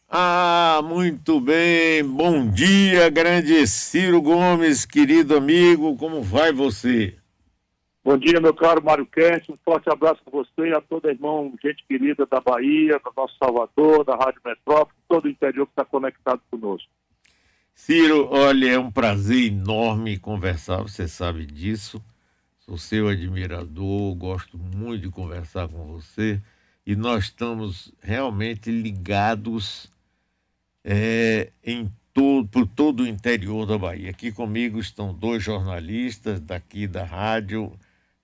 Ah, muito bem. Bom dia, grande Ciro Gomes, querido amigo. Como vai você? Bom dia, meu caro Mário Kent. Um forte abraço para você e a todo irmão, gente querida da Bahia, do nosso Salvador, da Rádio Metrópole, todo o interior que está conectado conosco. Ciro, olha, é um prazer enorme conversar, você sabe disso. Sou seu admirador, gosto muito de conversar com você e nós estamos realmente ligados por todo o interior da Bahia. Aqui comigo estão dois jornalistas daqui da rádio,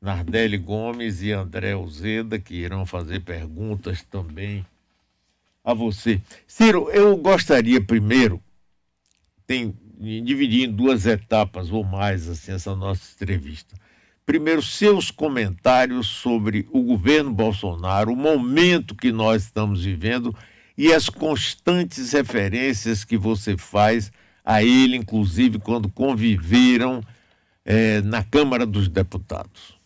Nardelli Gomes e André Uzeda, que irão fazer perguntas também a você. Ciro, eu gostaria primeiro, dividir em duas etapas ou mais assim, essa nossa entrevista. Primeiro, seus comentários sobre o governo Bolsonaro, o momento que nós estamos vivendo e as constantes referências que você faz a ele, inclusive quando conviveram na Câmara dos Deputados.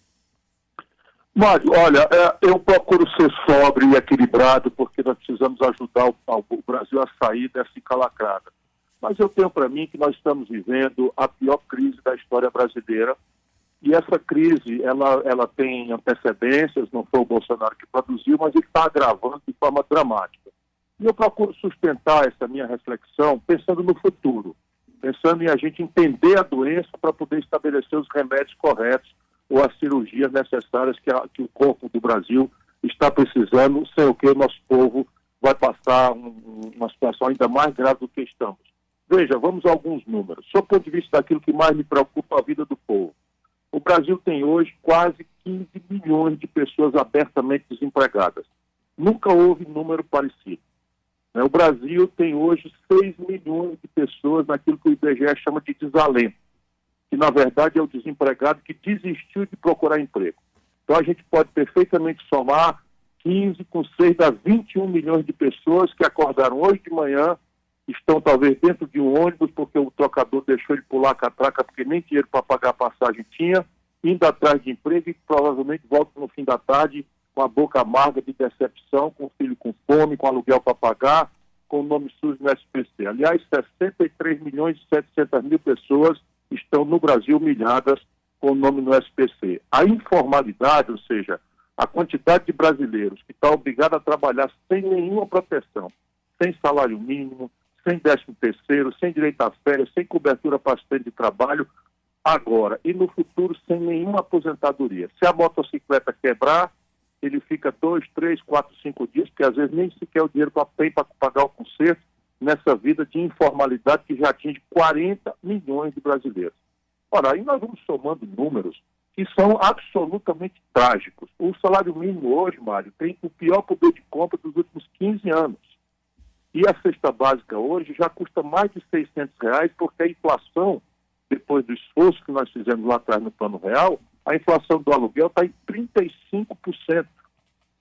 Mário, olha, eu procuro ser sóbrio e equilibrado porque nós precisamos ajudar o Brasil a sair dessa encalacrada. Mas eu tenho para mim que nós estamos vivendo a pior crise da história brasileira. E essa crise, ela tem antecedências, não foi o Bolsonaro que produziu, mas ele está agravando de forma dramática. E eu procuro sustentar essa minha reflexão pensando no futuro, pensando em a gente entender a doença para poder estabelecer os remédios corretos ou as cirurgias necessárias que o corpo do Brasil está precisando, sem o que o nosso povo vai passar uma situação ainda mais grave do que estamos. Veja, vamos a alguns números. Só do ponto de vista daquilo que mais me preocupa, a vida do povo. O Brasil tem hoje quase 15 milhões de pessoas abertamente desempregadas. Nunca houve número parecido. O Brasil tem hoje 6 milhões de pessoas naquilo que o IBGE chama de desalento, que na verdade é o desempregado que desistiu de procurar emprego. Então a gente pode perfeitamente somar 15 com 6 dá 21 milhões de pessoas que acordaram hoje de manhã, estão talvez dentro de um ônibus porque o trocador deixou ele pular a catraca porque nem dinheiro para pagar a passagem tinha, indo atrás de emprego e provavelmente voltam no fim da tarde com a boca amarga de decepção, com o filho com fome, com aluguel para pagar, com o nome sujo no SPC. Aliás, 63 milhões e 700 mil pessoas estão no Brasil humilhadas com o nome no SPC. A informalidade, ou seja, a quantidade de brasileiros que está obrigado a trabalhar sem nenhuma proteção, sem salário mínimo, sem 13º, sem direito a férias, sem cobertura para acidente de trabalho, agora e no futuro sem nenhuma aposentadoria. Se a motocicleta quebrar, ele fica 2, 3, 4, 5 dias, porque às vezes nem sequer o dinheiro tem para pagar o conserto nessa vida de informalidade que já atinge 40 milhões de brasileiros. Ora, aí nós vamos somando números que são absolutamente trágicos. O salário mínimo hoje, Mário, tem o pior poder de compra dos últimos 15 anos. E a cesta básica hoje já custa mais de R$ 600, porque a inflação, depois do esforço que nós fizemos lá atrás no Plano Real, a inflação do aluguel está em 35%.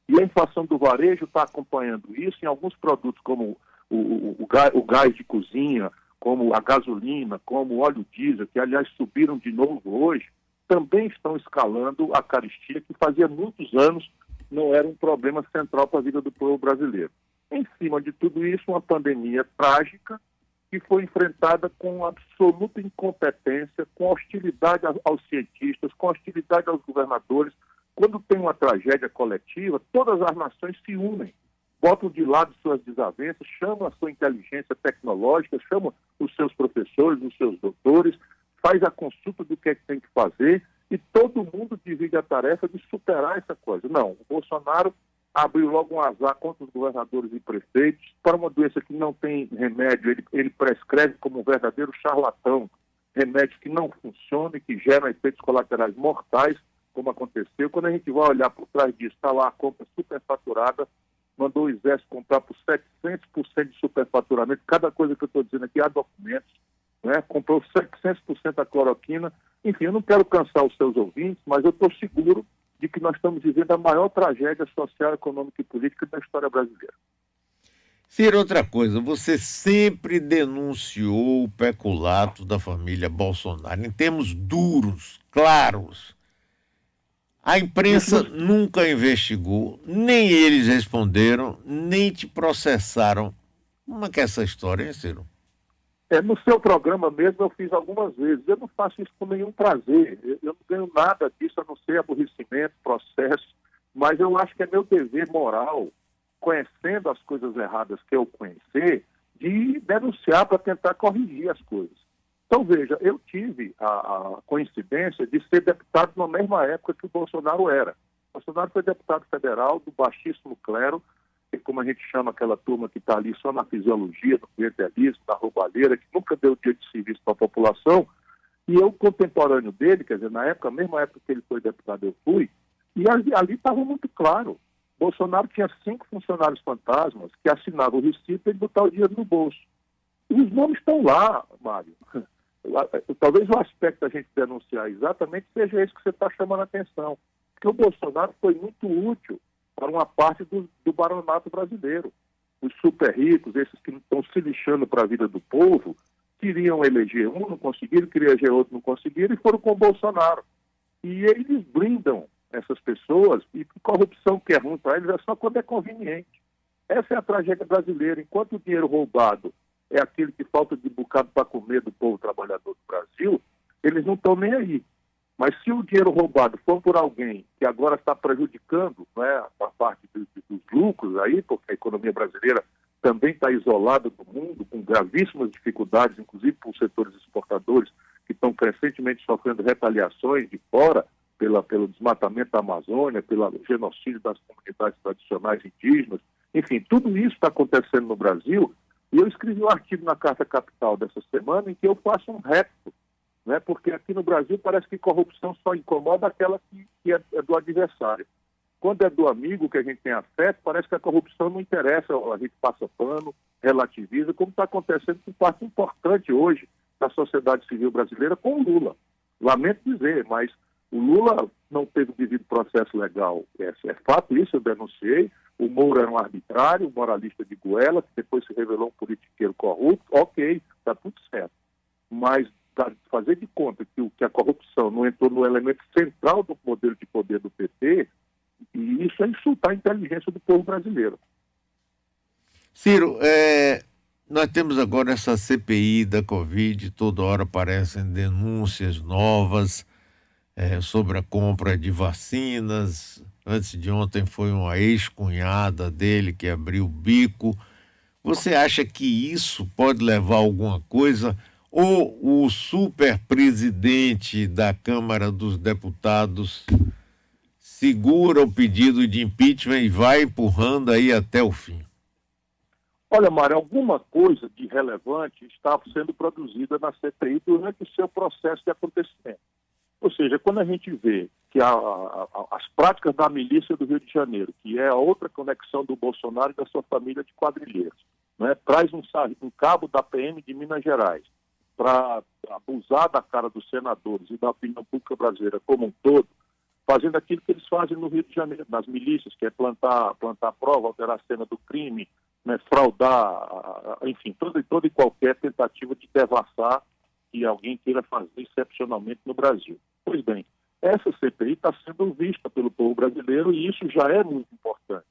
E a inflação do varejo está acompanhando isso em alguns produtos, como o gás de cozinha, como a gasolina, como o óleo diesel, que aliás subiram de novo hoje, também estão escalando a carestia, que fazia muitos anos não era um problema central para a vida do povo brasileiro. Em cima de tudo isso, uma pandemia trágica que foi enfrentada com absoluta incompetência, com hostilidade aos cientistas, com hostilidade aos governadores. Quando tem uma tragédia coletiva, todas as nações se unem, botam de lado suas desavenças, chamam a sua inteligência tecnológica, chamam os seus professores, os seus doutores, faz a consulta do que é que tem que fazer e todo mundo divide a tarefa de superar essa coisa. Não, o Bolsonaro abriu logo um azar contra os governadores e prefeitos para uma doença que não tem remédio. Ele prescreve como um verdadeiro charlatão remédios que não funcionam e que geram efeitos colaterais mortais, como aconteceu. Quando a gente vai olhar por trás disso, está lá a compra superfaturada, mandou o Exército comprar por 700% de superfaturamento. Cada coisa que eu estou dizendo aqui há documentos, né? Comprou 700% da cloroquina. Enfim, eu não quero cansar os seus ouvintes, mas eu estou seguro de que nós estamos vivendo a maior tragédia social, econômica e política da história brasileira. Ciro, outra coisa, você sempre denunciou o peculato da família Bolsonaro, em termos duros, claros. A imprensa nunca investigou, nem eles responderam, nem te processaram Como é que é essa história, hein, Ciro? No seu programa mesmo eu fiz algumas vezes. Eu não faço isso com nenhum prazer. Eu não ganho nada disso, a não ser aborrecimento, processo. Mas eu acho que é meu dever moral, conhecendo as coisas erradas que eu conhecer, de denunciar para tentar corrigir as coisas. Então, veja, eu tive a coincidência de ser deputado na mesma época que o Bolsonaro era. O Bolsonaro foi deputado federal do baixíssimo clero, que, como a gente chama aquela turma que está ali só na fisiologia, no clientelismo, na roubalheira, que nunca deu dia de serviço para a população. E eu, contemporâneo dele, quer dizer, na época, mesma época que ele foi deputado, eu fui, e ali estava muito claro. Bolsonaro tinha 5 funcionários fantasmas que assinavam o recibo para ele botar o dinheiro no bolso. E os nomes estão lá, Mário. Talvez o aspecto da gente denunciar exatamente seja esse que você está chamando a atenção. Porque o Bolsonaro foi muito útil para uma parte do baronato brasileiro. Os super ricos, esses que estão se lixando para a vida do povo, queriam eleger um, não conseguiram, queriam eleger outro, não conseguiram, e foram com o Bolsonaro. E eles blindam essas pessoas, e corrupção que é ruim para eles é só quando é conveniente. Essa é a tragédia brasileira. Enquanto o dinheiro roubado é aquele que falta de bocado para comer do povo trabalhador do Brasil, eles não estão nem aí. Mas se o dinheiro roubado for por alguém que agora está prejudicando, né, a parte dos lucros aí, porque a economia brasileira também está isolada do mundo, com gravíssimas dificuldades, inclusive por setores exportadores que estão crescentemente sofrendo retaliações de fora, pelo desmatamento da Amazônia, pelo genocídio das comunidades tradicionais indígenas. Enfim, tudo isso está acontecendo no Brasil. E eu escrevi um artigo na Carta Capital dessa semana em que eu faço um repto, né? Porque aqui no Brasil parece que corrupção só incomoda aquela que é do adversário. Quando é do amigo que a gente tem afeto, parece que a corrupção não interessa, a gente passa pano, relativiza, como está acontecendo com parte importante hoje da sociedade civil brasileira com o Lula. Lamento dizer, mas o Lula não teve o devido processo legal. É fato isso, eu denunciei. O Moro era um arbitrário, um moralista de goela, que depois se revelou um politiqueiro corrupto. Ok, está tudo certo. Mas fazer de conta que a corrupção não entrou no elemento central do modelo de poder do PT, e isso é insultar a inteligência do povo brasileiro. Ciro, nós temos agora essa CPI da Covid, toda hora aparecem denúncias novas sobre a compra de vacinas. Antes de ontem foi uma ex-cunhada dele que abriu o bico. Você acha que isso pode levar a alguma coisa? Ou o superpresidente da Câmara dos Deputados segura o pedido de impeachment e vai empurrando aí até o fim? Olha, Mário, alguma coisa de relevante está sendo produzida na CPI durante o seu processo de acontecimento. Ou seja, quando a gente vê que as práticas da milícia do Rio de Janeiro, que é a outra conexão do Bolsonaro e da sua família de quadrilheiros, né, traz um cabo da PM de Minas Gerais para abusar da cara dos senadores e da opinião pública brasileira como um todo, fazendo aquilo que eles fazem no Rio de Janeiro, nas milícias, que é plantar prova, alterar a cena do crime, né, fraudar, enfim, toda e qualquer tentativa de devassar que alguém queira fazer excepcionalmente no Brasil. Pois bem, essa CPI está sendo vista pelo povo brasileiro e isso já é muito importante.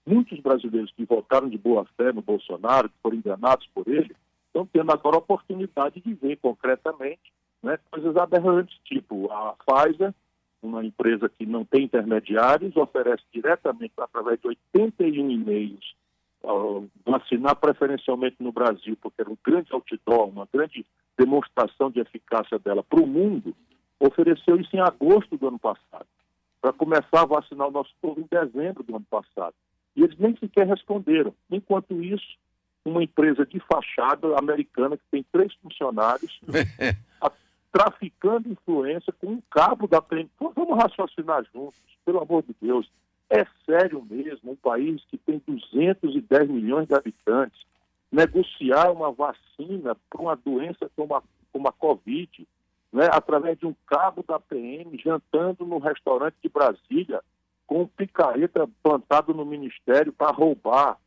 Muitos brasileiros que votaram de boa fé no Bolsonaro, que foram enganados por ele, estão tendo agora a oportunidade de ver concretamente, né, coisas aberrantes, tipo a Pfizer, uma empresa que não tem intermediários, oferece diretamente, através de 81 e-mails, vacinar preferencialmente no Brasil, porque era um grande outdoor, uma grande demonstração de eficácia dela para o mundo, ofereceu isso em agosto do ano passado, para começar a vacinar o nosso povo em dezembro do ano passado. E eles nem sequer responderam. Enquanto isso, uma empresa de fachada americana que tem 3 funcionários traficando influência com um cabo da PM. Vamos raciocinar juntos, pelo amor de Deus. É sério mesmo, um país que tem 210 milhões de habitantes, negociar uma vacina para uma doença como a Covid, né, através de um cabo da PM, jantando no restaurante de Brasília, com um picareta plantado no Ministério para roubar.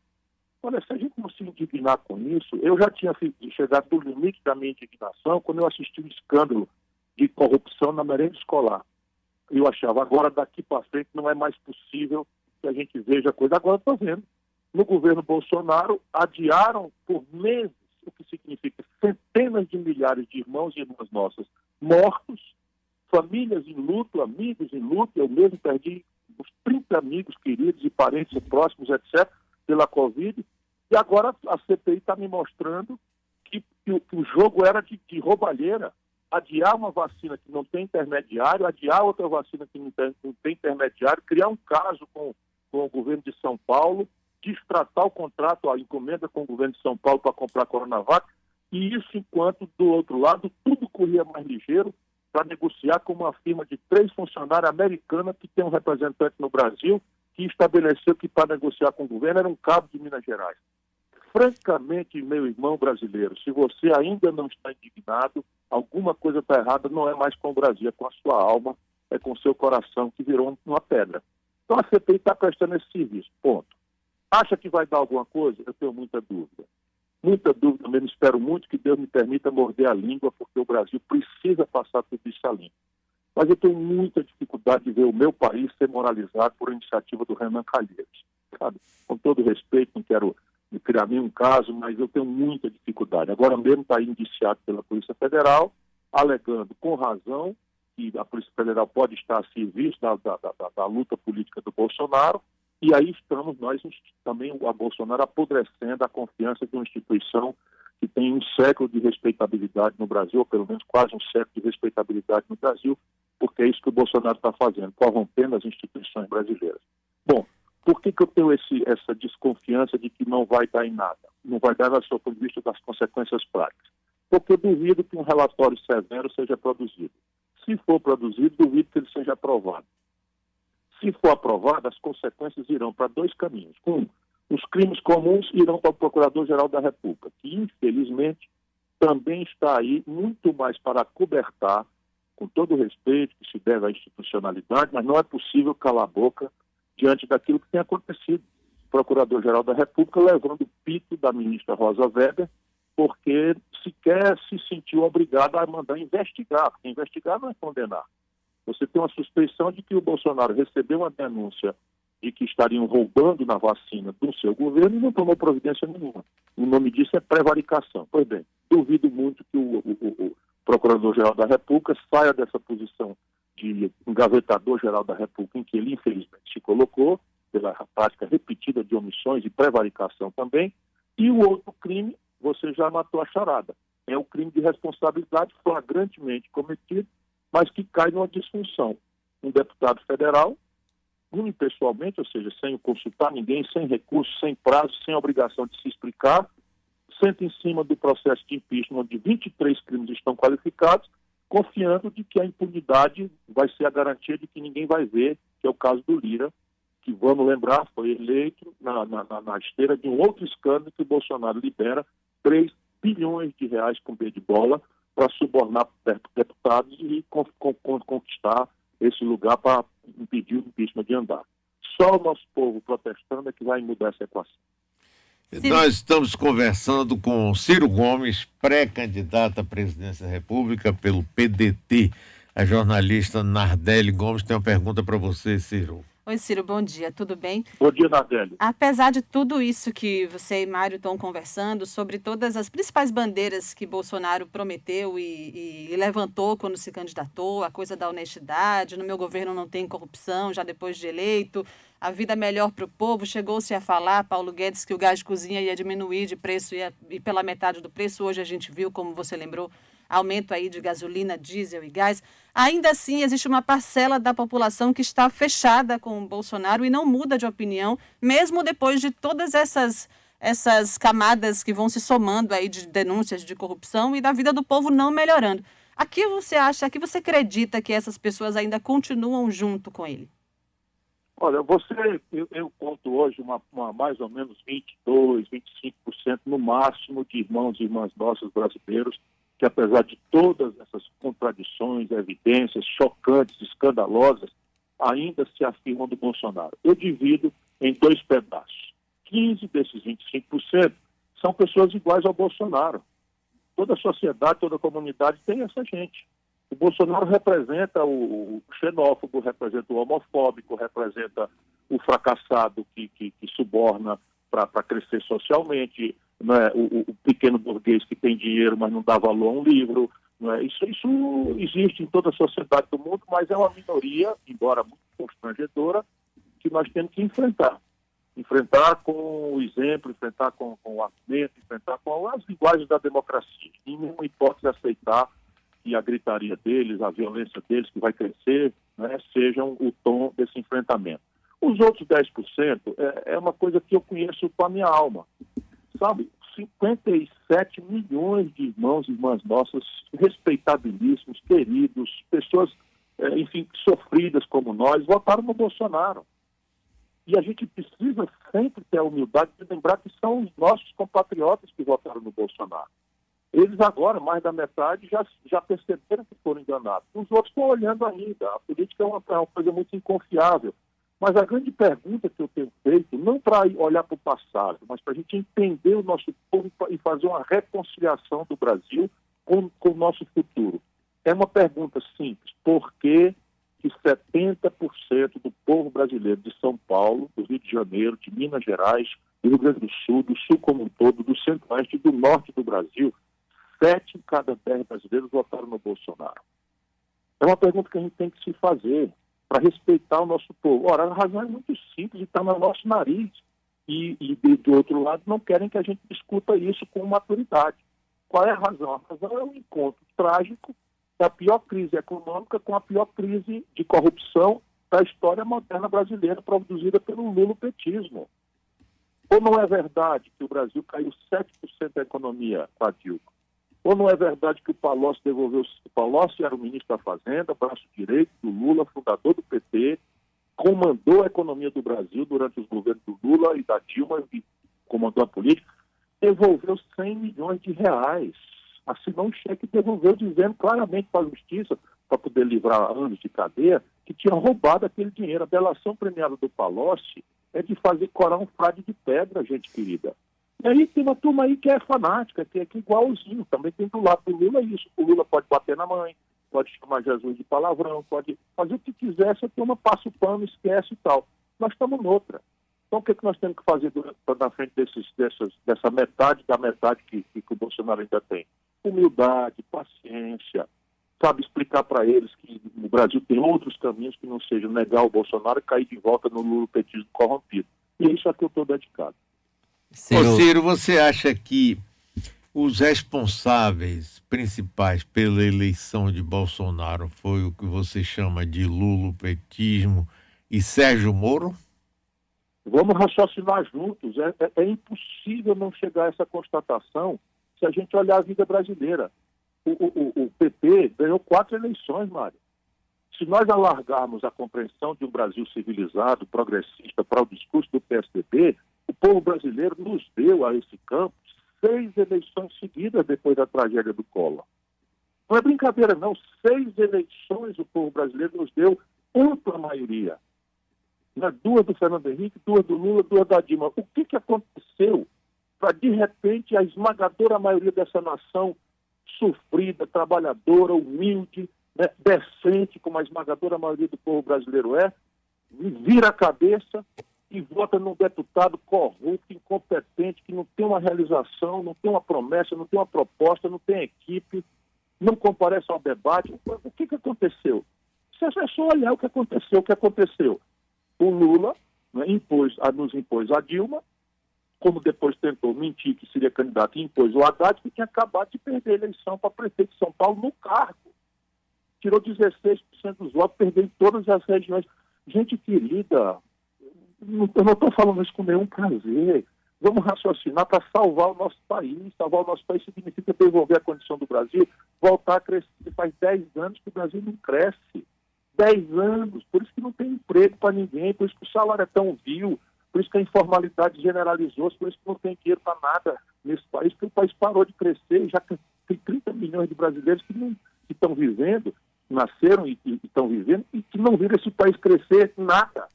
Olha, se a gente não se indignar com isso, eu já tinha chegado no limite da minha indignação quando eu assisti um escândalo de corrupção na merenda escolar. Eu achava, agora daqui para frente não é mais possível que a gente veja coisa. Agora estou vendo. no governo Bolsonaro, adiaram por meses, o que significa centenas de milhares de irmãos e irmãs nossas mortos, famílias em luto, amigos em luto. Eu mesmo perdi uns 30 amigos queridos e parentes próximos, etc., pela Covid. E agora a CPI está me mostrando que o jogo era de roubalheira. Adiar uma vacina que não tem intermediário, adiar outra vacina que não tem intermediário, criar um caso com o governo de São Paulo, destratar o contrato, a encomenda com o governo de São Paulo para comprar a Coronavac, e isso enquanto, do outro lado, tudo corria mais ligeiro para negociar com uma firma de 3 funcionários americana que tem um representante no Brasil, que estabeleceu que para negociar com o governo era um cabo de Minas Gerais. Francamente, meu irmão brasileiro, se você ainda não está indignado, alguma coisa está errada, não é mais com o Brasil, é com a sua alma, é com o seu coração que virou uma pedra. Então a CPI está prestando esse serviço, ponto. Acha que vai dar alguma coisa? Eu tenho muita dúvida. Muita dúvida mesmo, espero muito que Deus me permita morder a língua, porque o Brasil precisa passar tudo isso a limpo. Mas eu tenho muita dificuldade de ver o meu país ser moralizado por iniciativa do Renan Calheiros. Sabe? Com todo respeito, não quero criar nenhum caso, mas eu tenho muita dificuldade. Agora mesmo está indiciado pela Polícia Federal, alegando com razão que a Polícia Federal pode estar a serviço da luta política do Bolsonaro, e aí estamos nós também, a Bolsonaro, apodrecendo a confiança de uma instituição que tem um século de respeitabilidade no Brasil, ou pelo menos quase um século de respeitabilidade no Brasil, porque é isso que o Bolsonaro está fazendo, corrompendo as instituições brasileiras. Bom, por que eu tenho essa desconfiança de que não vai dar em nada? Não vai dar, do seu ponto de vista, das consequências práticas. Porque eu duvido que um relatório severo seja produzido. Se for produzido, duvido que ele seja aprovado. Se for aprovado, as consequências irão para 2 caminhos. Os crimes comuns irão para o Procurador-Geral da República, que, infelizmente, também está aí muito mais para acobertar, com todo o respeito que se deve à institucionalidade, mas não é possível calar a boca diante daquilo que tem acontecido. O Procurador-Geral da República levando o pito da ministra Rosa Weber, porque sequer se sentiu obrigado a mandar investigar, porque investigar não é condenar. Você tem uma suspeição de que o Bolsonaro recebeu uma denúncia de que estariam roubando na vacina do seu governo e não tomou providência nenhuma. O nome disso é prevaricação. Pois bem, duvido muito que o Procurador-Geral da República saia dessa posição de engavetador-geral da República, em que ele, infelizmente, se colocou, pela prática repetida de omissões e prevaricação também. E o outro crime, você já matou a charada. É o crime de responsabilidade flagrantemente cometido, mas que cai numa disfunção. Um deputado federal, unipessoalmente, ou seja, sem consultar ninguém, sem recurso, sem prazo, sem obrigação de se explicar, senta em cima do processo de impeachment, onde 23 crimes estão qualificados, confiando de que a impunidade vai ser a garantia de que ninguém vai ver, que é o caso do Lira, que, vamos lembrar, foi eleito na esteira de um outro escândalo que o Bolsonaro libera 3 bilhões de reais com B de bola para subornar deputados e conquistar esse lugar para impedir o impeachment de andar. Só o nosso povo protestando é que vai mudar essa equação. Nós estamos conversando com Ciro Gomes, pré-candidato à presidência da República pelo PDT. A jornalista Nardelli Gomes tem uma pergunta para você, Ciro. Oi, Ciro, bom dia, tudo bem? Bom dia, Nardelli. Apesar de tudo isso que você e Mário estão conversando, sobre todas as principais bandeiras que Bolsonaro prometeu e levantou quando se candidatou, a coisa da honestidade, no meu governo não tem corrupção, já depois de eleito, a vida melhor para o povo, chegou-se a falar, Paulo Guedes, que o gás de cozinha ia diminuir de preço e pela metade do preço, hoje a gente viu, como você lembrou, aumento aí de gasolina, diesel e gás. Ainda assim, existe uma parcela da população que está fechada com o Bolsonaro e não muda de opinião, mesmo depois de todas essas camadas que vão se somando aí de denúncias de corrupção e da vida do povo não melhorando. A que você acha, a que você acredita que essas pessoas ainda continuam junto com ele? Olha, eu conto hoje mais ou menos 22%, 25% no máximo de irmãos e irmãs nossos brasileiros que, apesar de todas essas contradições, evidências chocantes, escandalosas, ainda se afirmam do Bolsonaro. Eu divido em 2 pedaços. 15 desses 25% são pessoas iguais ao Bolsonaro. Toda a sociedade, toda a comunidade tem essa gente. O Bolsonaro representa o xenófobo, representa o homofóbico, representa o fracassado que suborna para crescer socialmente, né? O pequeno burguês que tem dinheiro, mas não dá valor a um livro. Né? Isso existe em toda a sociedade do mundo, mas é uma minoria, embora muito constrangedora, que nós temos que enfrentar. Enfrentar com o exemplo, enfrentar com o argumento, enfrentar com as linguagens da democracia. Em nenhuma hipótese aceitar que a gritaria deles, a violência deles, que vai crescer, né, sejam o tom desse enfrentamento. Os outros 10% é uma coisa que eu conheço com a minha alma. Sabe, 57 milhões de irmãos e irmãs nossas, respeitabilíssimos, queridos, pessoas, enfim, sofridas como nós, votaram no Bolsonaro. E a gente precisa sempre ter a humildade de lembrar que são os nossos compatriotas que votaram no Bolsonaro. Eles agora, mais da metade, já perceberam que foram enganados. Os outros estão olhando ainda. A política é uma coisa muito inconfiável. Mas a grande pergunta que eu tenho feito, não para olhar para o passado, mas para a gente entender o nosso povo e fazer uma reconciliação do Brasil com o nosso futuro. É uma pergunta simples. Por que 70% do povo brasileiro de São Paulo, do Rio de Janeiro, de Minas Gerais, do Rio Grande do Sul como um todo, do centro-oeste e do norte do Brasil, 7 em cada 10 brasileiros votaram no Bolsonaro? É uma pergunta que a gente tem que se fazer para respeitar o nosso povo. Ora, a razão é muito simples e está no nosso nariz. E do outro lado, não querem que a gente discuta isso com maturidade. Qual é a razão? A razão é um encontro trágico da pior crise econômica com a pior crise de corrupção da história moderna brasileira, produzida pelo lulopetismo. Ou não é verdade que o Brasil caiu 7% da economia com a Dilma? Ou não é verdade que o Palocci era o ministro da Fazenda, braço direito do Lula, fundador do PT, comandou a economia do Brasil durante os governos do Lula e da Dilma, e comandou a política, devolveu 100 milhões de reais. Assinou um cheque e devolveu, dizendo claramente para a justiça, para poder livrar anos de cadeia, que tinha roubado aquele dinheiro. A delação premiada do Palocci é de fazer corar um frade de pedra, gente querida. E aí tem uma turma aí que é fanática, que é igualzinho. Também tem do lado do Lula isso. O Lula pode bater na mãe, pode chamar Jesus de palavrão, pode fazer o que quiser, essa turma passa o pano, esquece e tal. Nós estamos noutra. Então o que nós temos que fazer na frente dessa metade da metade que o Bolsonaro ainda tem? Humildade, paciência, sabe, explicar para eles que o Brasil tem outros caminhos que não sejam negar o Bolsonaro e cair de volta no lulopetismo corrompido. E é isso a que eu estou dedicado. Ciro, você acha que os responsáveis principais pela eleição de Bolsonaro foi o que você chama de lulopetismo e Sérgio Moro? Vamos raciocinar juntos. É impossível não chegar a essa constatação se a gente olhar a vida brasileira. O PT ganhou 4 eleições, Mário. Se nós alargarmos a compreensão de um Brasil civilizado, progressista, para o discurso do PSDB, o povo brasileiro nos deu a esse campo 6 eleições seguidas depois da tragédia do Collor. Não é brincadeira, não. 6 eleições o povo brasileiro nos deu ampla maioria. 2 do Fernando Henrique, 2 do Lula, 2 da Dilma. O que aconteceu para, de repente, a esmagadora maioria dessa nação sofrida, trabalhadora, humilde, né, decente, como a esmagadora maioria do povo brasileiro vira a cabeça e vota num deputado corrupto, incompetente, que não tem uma realização, não tem uma promessa, não tem uma proposta, não tem equipe, não comparece ao debate? O que aconteceu? Você é só olhar o que aconteceu. O que aconteceu? O Lula, né, nos impôs a Dilma, como depois tentou mentir que seria candidato e impôs o Haddad, que tinha acabado de perder a eleição para prefeito de São Paulo no cargo. Tirou 16% dos votos, perdeu em todas as regiões. Gente querida, eu não estou falando isso com nenhum prazer. Vamos raciocinar para salvar o nosso país. Salvar o nosso país significa devolver a condição do Brasil, voltar a crescer. Faz 10 anos que o Brasil não cresce. 10 anos. Por isso que não tem emprego para ninguém, por isso que o salário é tão vil, por isso que a informalidade generalizou, por isso que não tem dinheiro para nada nesse país, porque o país parou de crescer. Já tem 30 milhões de brasileiros que estão vivendo, nasceram e estão vivendo, e que não viram esse país crescer nada.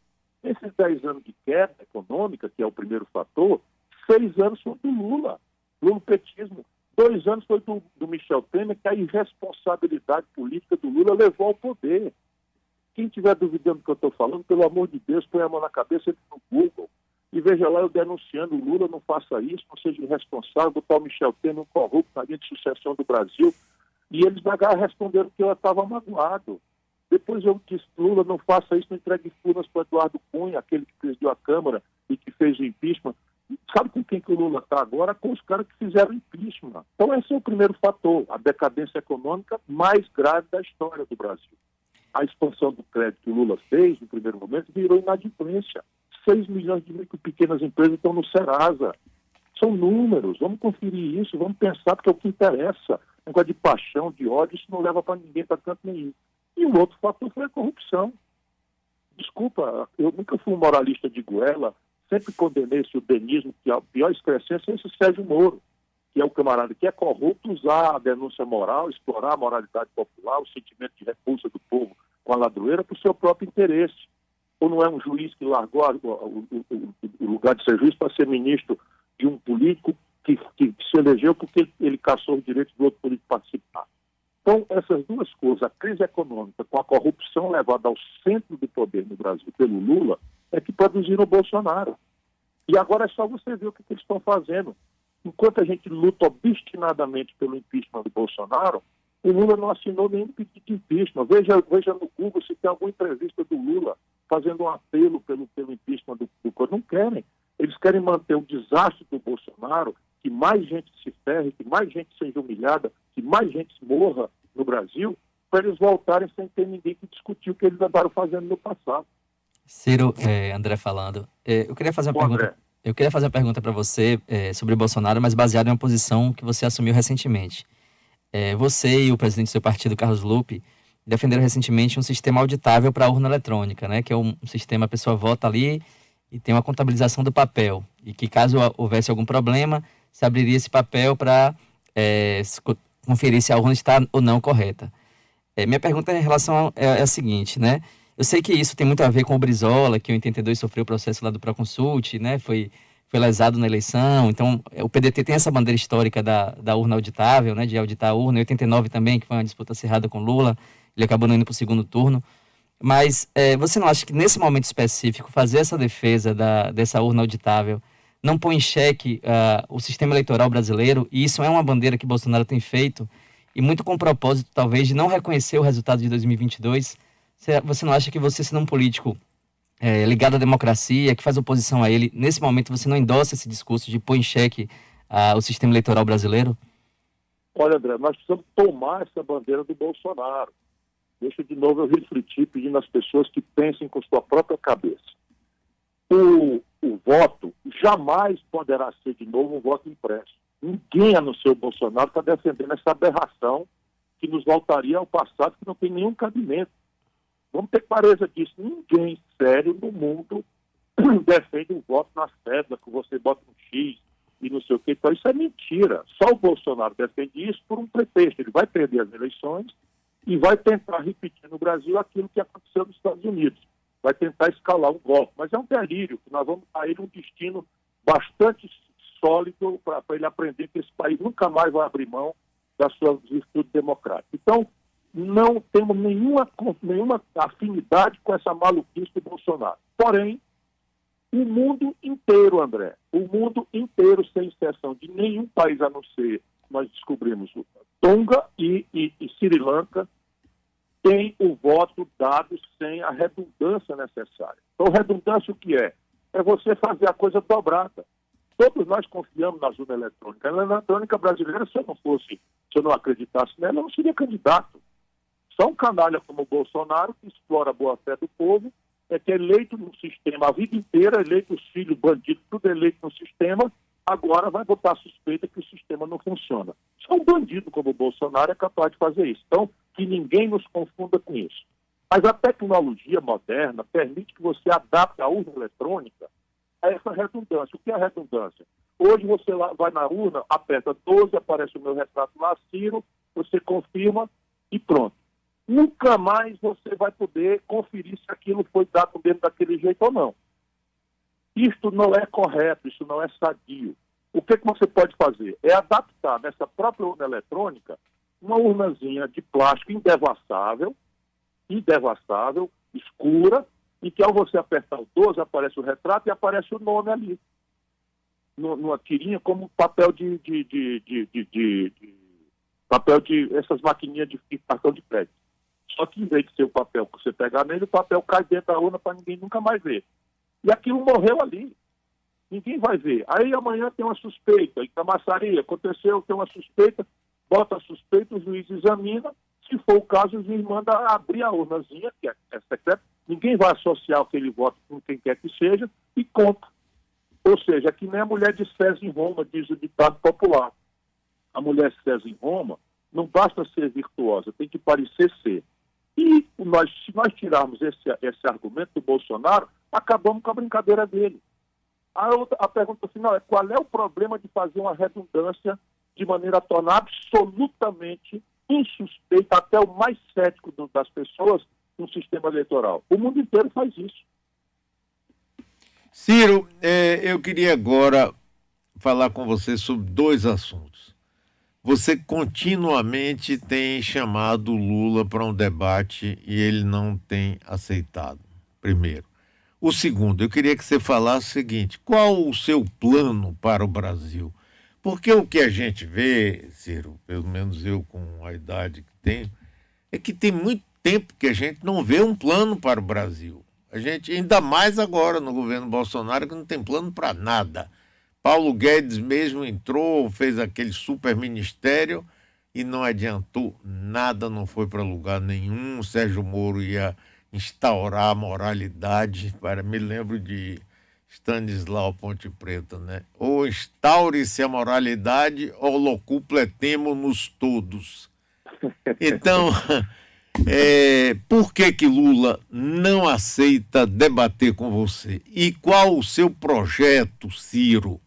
Esses 10 anos de queda econômica, que é o primeiro fator, 6 anos foram do Lula, lulopetismo. 2 anos foi do Michel Temer, que a irresponsabilidade política do Lula levou ao poder. Quem estiver duvidando do que eu estou falando, pelo amor de Deus, põe a mão na cabeça, entra no Google e veja lá eu denunciando o Lula, não faça isso, não seja irresponsável, botar o Michel Temer, um corrupto na linha de sucessão do Brasil. E eles responderam que eu estava magoado. Depois eu disse, Lula, não faça isso, não entregue furnas para Eduardo Cunha, aquele que presidiu a Câmara e que fez o impeachment. Sabe com quem que o Lula está agora? Com os caras que fizeram impeachment. Então esse é o primeiro fator, a decadência econômica mais grave da história do Brasil. A expansão do crédito que o Lula fez, no primeiro momento, virou inadimplência. 6 milhões de micro e pequenas empresas estão no Serasa. São números, vamos conferir isso, vamos pensar, porque é o que interessa. Negócio de paixão, de ódio, isso não leva para ninguém, para canto nenhum. E o outro fator foi a corrupção. Desculpa, eu nunca fui um moralista de goela, sempre condenei esse udenismo, que a pior excrescência é esse Sérgio Moro, que é o camarada que é corrupto, usar a denúncia moral, explorar a moralidade popular, o sentimento de repulsa do povo com a ladroeira para o seu próprio interesse. Ou não é um juiz que largou o lugar de ser juiz para ser ministro de um político que se elegeu porque ele caçou os direitos do outro político participar. Então, essas duas coisas, a crise econômica com a corrupção levada ao centro do poder no Brasil pelo Lula, é que produziram o Bolsonaro. E agora é só você ver o que eles estão fazendo. Enquanto a gente luta obstinadamente pelo impeachment do Bolsonaro, o Lula não assinou nenhum pedido de impeachment. Veja no Google se tem alguma entrevista do Lula fazendo um apelo pelo impeachment do Não querem. Eles querem manter o desastre do Bolsonaro, que mais gente se ferre, que mais gente seja humilhada, que mais gente morra no Brasil, para eles voltarem sem ter ninguém que discutir o que eles andaram fazendo no passado. Ciro, André falando. Eu queria fazer uma pergunta. André. Eu queria fazer uma pergunta para você sobre Bolsonaro, mas baseado em uma posição que você assumiu recentemente. Você e o presidente do seu partido, Carlos Lupe, defenderam recentemente um sistema auditável para a urna eletrônica, né? Que é um sistema, a pessoa vota ali e tem uma contabilização do papel. E que caso houvesse algum problema, se abriria esse papel para conferir se a urna está ou não correta. Minha pergunta em relação é a seguinte, né? Eu sei que isso tem muito a ver com o Brizola, que em 82 sofreu o processo lá do Proconsult, né? Foi lesado na eleição. Então, o PDT tem essa bandeira histórica da urna auditável, né? De auditar a urna. Em 89 também, que foi uma disputa acirrada com Lula. Ele acabou não indo para o segundo turno. Mas você não acha que nesse momento específico, fazer essa defesa dessa urna auditável não põe em xeque o sistema eleitoral brasileiro? E isso é uma bandeira que Bolsonaro tem feito, e muito com o propósito, talvez, de não reconhecer o resultado de 2022. Você não acha que você, sendo um político ligado à democracia, que faz oposição a ele, nesse momento você não endossa esse discurso de pôr em xeque o sistema eleitoral brasileiro? Olha, André, nós precisamos tomar essa bandeira do Bolsonaro. Deixa de novo eu refletir, pedindo às pessoas que pensem com sua própria cabeça. O voto jamais poderá ser de novo um voto impresso. Ninguém, a não ser o Bolsonaro, está defendendo essa aberração que nos voltaria ao passado, que não tem nenhum cabimento. Vamos ter clareza disso. Ninguém sério no mundo defende um voto na cédula, que você bota um X e não sei o que. Então isso é mentira. Só o Bolsonaro defende isso por um pretexto. Ele vai perder as eleições e vai tentar repetir no Brasil aquilo que aconteceu nos Estados Unidos. Vai tentar escalar um golpe. Mas é um delírio, que nós vamos dar a ele um destino bastante sólido para ele aprender que esse país nunca mais vai abrir mão da sua virtude democrática. Então, não temos nenhuma afinidade com essa maluquice do Bolsonaro. Porém, o mundo inteiro, André, o mundo inteiro, sem exceção de nenhum país a não ser, nós descobrimos, Tonga e Sri Lanka, tem o voto dado sem a redundância necessária. Então, redundância o que é? É você fazer a coisa dobrada. Todos nós confiamos na urna eletrônica. A urna eletrônica brasileira, se eu não acreditasse nela, eu não seria candidato. Só um canalha como o Bolsonaro, que explora a boa-fé do povo, que é eleito no sistema a vida inteira, eleito os filhos bandidos, tudo eleito no sistema, agora vai botar suspeita que o sistema não funciona. Só um bandido como o Bolsonaro é capaz de fazer isso. Então, que ninguém nos confunda com isso. Mas a tecnologia moderna permite que você adapte a urna eletrônica a essa redundância. O que é a redundância? Hoje você vai na urna, aperta 12, aparece o meu retrato lá, Ciro, você confirma e pronto. Nunca mais você vai poder conferir se aquilo foi dado dentro daquele jeito ou não. Isto não é correto, isso não é sadio. O que você pode fazer? É adaptar nessa própria urna eletrônica uma urnazinha de plástico indevassável, escura, em que ao você apertar o 12, aparece o retrato e aparece o nome ali, numa tirinha, como papel papel de essas maquininhas de cartão de crédito. Só que em vez de ser o papel que você pegar nele, o papel cai dentro da urna para ninguém nunca mais ver. E aquilo morreu ali. Ninguém vai ver. Aí amanhã tem uma suspeita, em Camaçari aconteceu, tem uma suspeita, bota a suspeita, o juiz examina, se for o caso, o juiz manda abrir a urnazinha, que é secreta, ninguém vai associar aquele voto com quem quer que seja, e conta. Ou seja, é que nem a mulher de César em Roma, diz o ditado popular. A mulher de César em Roma não basta ser virtuosa, tem que parecer ser. E se nós tirarmos esse argumento do Bolsonaro, acabamos com a brincadeira dele. A pergunta final é: qual é o problema de fazer uma redundância de maneira a tornar absolutamente insuspeita até o mais cético das pessoas no sistema eleitoral? O mundo inteiro faz isso. Ciro, eu queria agora falar com você sobre dois assuntos. Você continuamente tem chamado Lula para um debate e ele não tem aceitado, primeiro. O segundo, eu queria que você falasse o seguinte: qual o seu plano para o Brasil? Porque o que a gente vê, Ciro, pelo menos eu com a idade que tenho, é que tem muito tempo que a gente não vê um plano para o Brasil. A gente, ainda mais agora no governo Bolsonaro, que não tem plano para nada. Paulo Guedes mesmo entrou, fez aquele super ministério e não adiantou nada, não foi para lugar nenhum. O Sérgio Moro ia instaurar a moralidade, me lembro de Stanislau Ponte Preta, né? Ou instaure-se a moralidade, ou locupletemo-nos todos. Então, por que Lula não aceita debater com você? E qual o seu projeto, Ciro?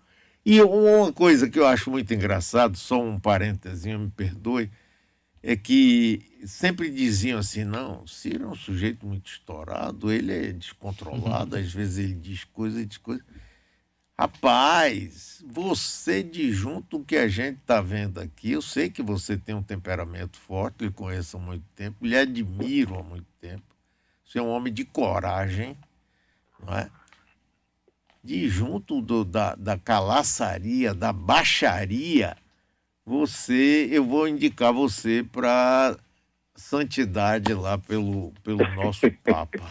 E uma coisa que eu acho muito engraçado, só um parênteses, me perdoe, é que sempre diziam assim: não, Ciro é um sujeito muito estourado, ele é descontrolado, às vezes ele diz coisa. Rapaz, você de junto que a gente está vendo aqui, eu sei que você tem um temperamento forte, lhe conheço há muito tempo, lhe admiro há muito tempo. Você é um homem de coragem, não é? De junto da calaçaria, da baixaria, eu vou indicar você para santidade lá pelo nosso Papa.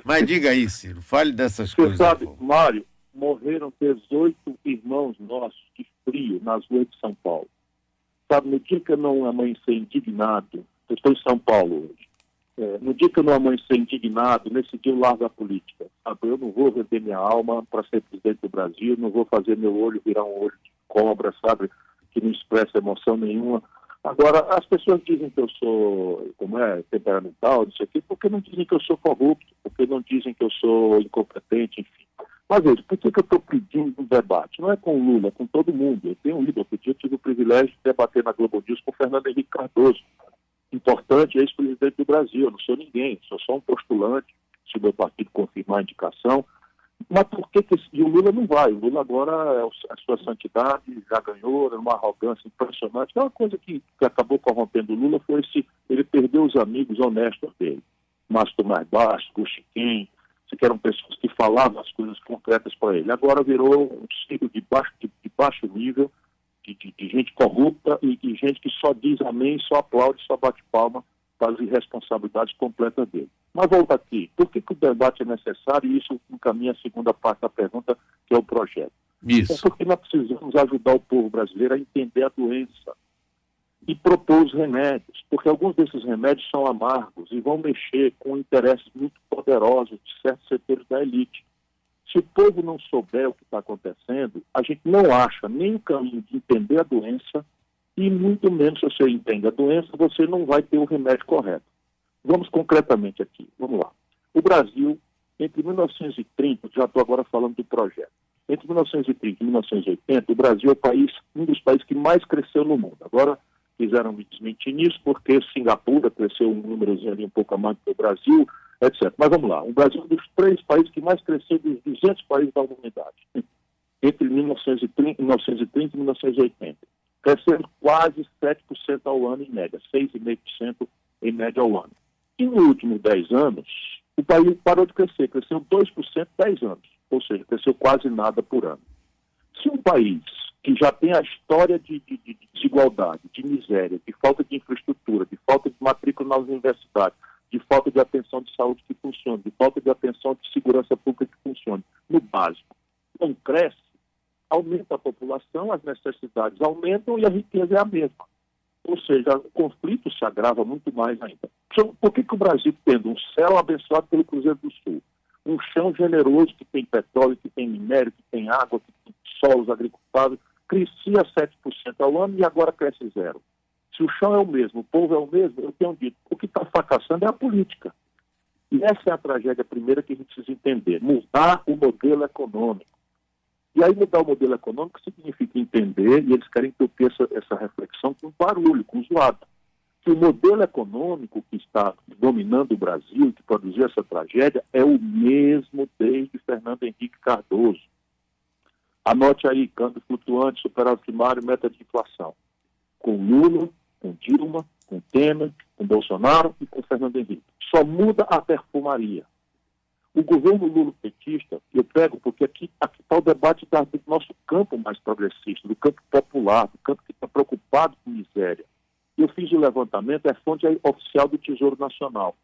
Mas diga aí, Ciro, fale dessas coisas. Você sabe, Mário, morreram 18 irmãos nossos de frio nas ruas de São Paulo. Sabe, no dia que eu não amanhecer indignado, eu estou em São Paulo hoje, no dia que eu não amanhecer indignado, nesse dia eu largo a política. Sabe? Eu não vou vender minha alma para ser presidente do Brasil, não vou fazer meu olho virar um olho de cobra, sabe, que não expressa emoção nenhuma. Agora, as pessoas dizem que eu sou, temperamental, não sei o quê, porque não dizem que eu sou corrupto, porque não dizem que eu sou incompetente, enfim. Mas veja, por que eu estou pedindo um debate? Não é com o Lula, é com todo mundo. Eu tenho ido, eu tive o privilégio de debater na Globo News com o Fernando Henrique Cardoso, importante ex-presidente do Brasil. Eu não sou ninguém, sou só um postulante, se o meu partido confirmar a indicação. Mas por que o Lula não vai? O Lula agora, a sua santidade, já ganhou, numa arrogância impressionante. Uma coisa que acabou corrompendo o Lula foi ele perdeu os amigos honestos dele. Márcio Tomás Bastos, Guxiquem, que eram pessoas que falavam as coisas concretas para ele. Agora virou um ciclo de baixo nível, de gente corrupta e gente que só diz amém, só aplaude, só bate palma para as irresponsabilidades completas dele. Mas volta aqui, por que o debate é necessário? E isso encaminha a segunda parte da pergunta, que é o projeto. Isso. É porque nós precisamos ajudar o povo brasileiro a entender a doença e propor os remédios, porque alguns desses remédios são amargos e vão mexer com interesses muito poderosos de certos setores da elite. Se o povo não souber o que está acontecendo, a gente não acha nem o caminho de entender a doença e muito menos, se você entende a doença, você não vai ter o remédio correto. Vamos concretamente aqui, vamos lá. O Brasil, entre 1930, já estou agora falando do projeto, entre 1930 e 1980, o Brasil é um dos países que mais cresceu no mundo. Agora quiseram me desmentir nisso, porque Singapura cresceu um númerozinho ali um pouco a mais do que o Brasil, etc. Mas vamos lá, o Brasil é um dos 3 países que mais cresceu dos 200 países da humanidade, entre 1930 e 1980. Crescendo quase 7% ao ano em média, 6,5% em média ao ano. E nos últimos 10 anos, O país parou de crescer, cresceu 2% em 10 anos, ou seja, cresceu quase nada por ano. Se um país que já tem a história de desigualdade, de miséria, de falta de infraestrutura, de falta de matrícula nas universidades, de falta de atenção de saúde que funcione, de falta de atenção de segurança pública que funcione, no básico, não cresce, aumenta a população, as necessidades aumentam e a riqueza é a mesma. Ou seja, o conflito se agrava muito mais ainda. Por que o Brasil, tendo um céu abençoado pelo Cruzeiro do Sul, um chão generoso que tem petróleo, que tem minério, que tem água, que tem solos agricultáveis, crescia 7% ao ano e agora cresce 0%? Se o chão é o mesmo, o povo é o mesmo, eu tenho dito, o que está fracassando é a política. E essa é a tragédia primeira que a gente precisa entender, mudar o modelo econômico. E aí mudar o modelo econômico significa entender, e eles querem que eu tenha essa reflexão com barulho, com zoada, que o modelo econômico que está dominando o Brasil, que produziu essa tragédia, é o mesmo desde Fernando Henrique Cardoso. Anote aí, câmbio flutuante, superávit primário, meta de inflação. Com Lula, com Dilma, com Temer, com Bolsonaro e com Fernando Henrique. Só muda a perfumaria. O governo Lula-petista, eu pego porque aqui está o debate do nosso campo mais progressista, do campo popular, do campo que está preocupado com miséria. Eu fiz o levantamento, é fonte oficial do Tesouro Nacional.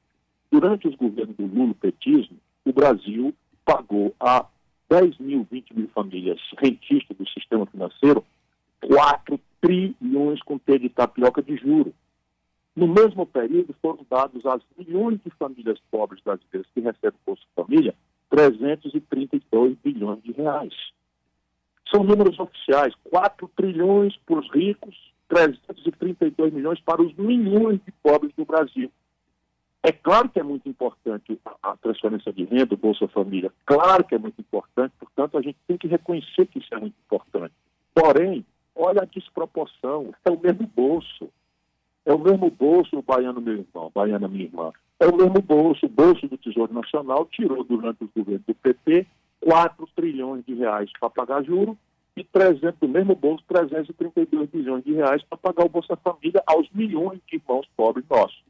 Durante os governos do Lula-petismo, o Brasil pagou a 10 mil, 20 mil famílias rentistas do sistema financeiro 4 trilhões com T de tapioca de juro. No mesmo período, foram dados às milhões de famílias pobres brasileiras que recebem Bolsa Família 332 bilhões de reais. São números oficiais, 4 trilhões para os ricos, 332 milhões para os milhões de pobres do Brasil. É claro que é muito importante a transferência de renda, o Bolsa Família. Claro que é muito importante, portanto, a gente tem que reconhecer que isso é muito importante. Porém, olha a desproporção, é o mesmo bolso. É o mesmo bolso o baiano, meu irmão, baiana, minha irmã. É o mesmo bolso, o bolso do Tesouro Nacional tirou durante os governos do PT 4 trilhões de reais para pagar juros e do mesmo bolso 332 bilhões de reais para pagar o Bolsa Família aos milhões de irmãos pobres nossos.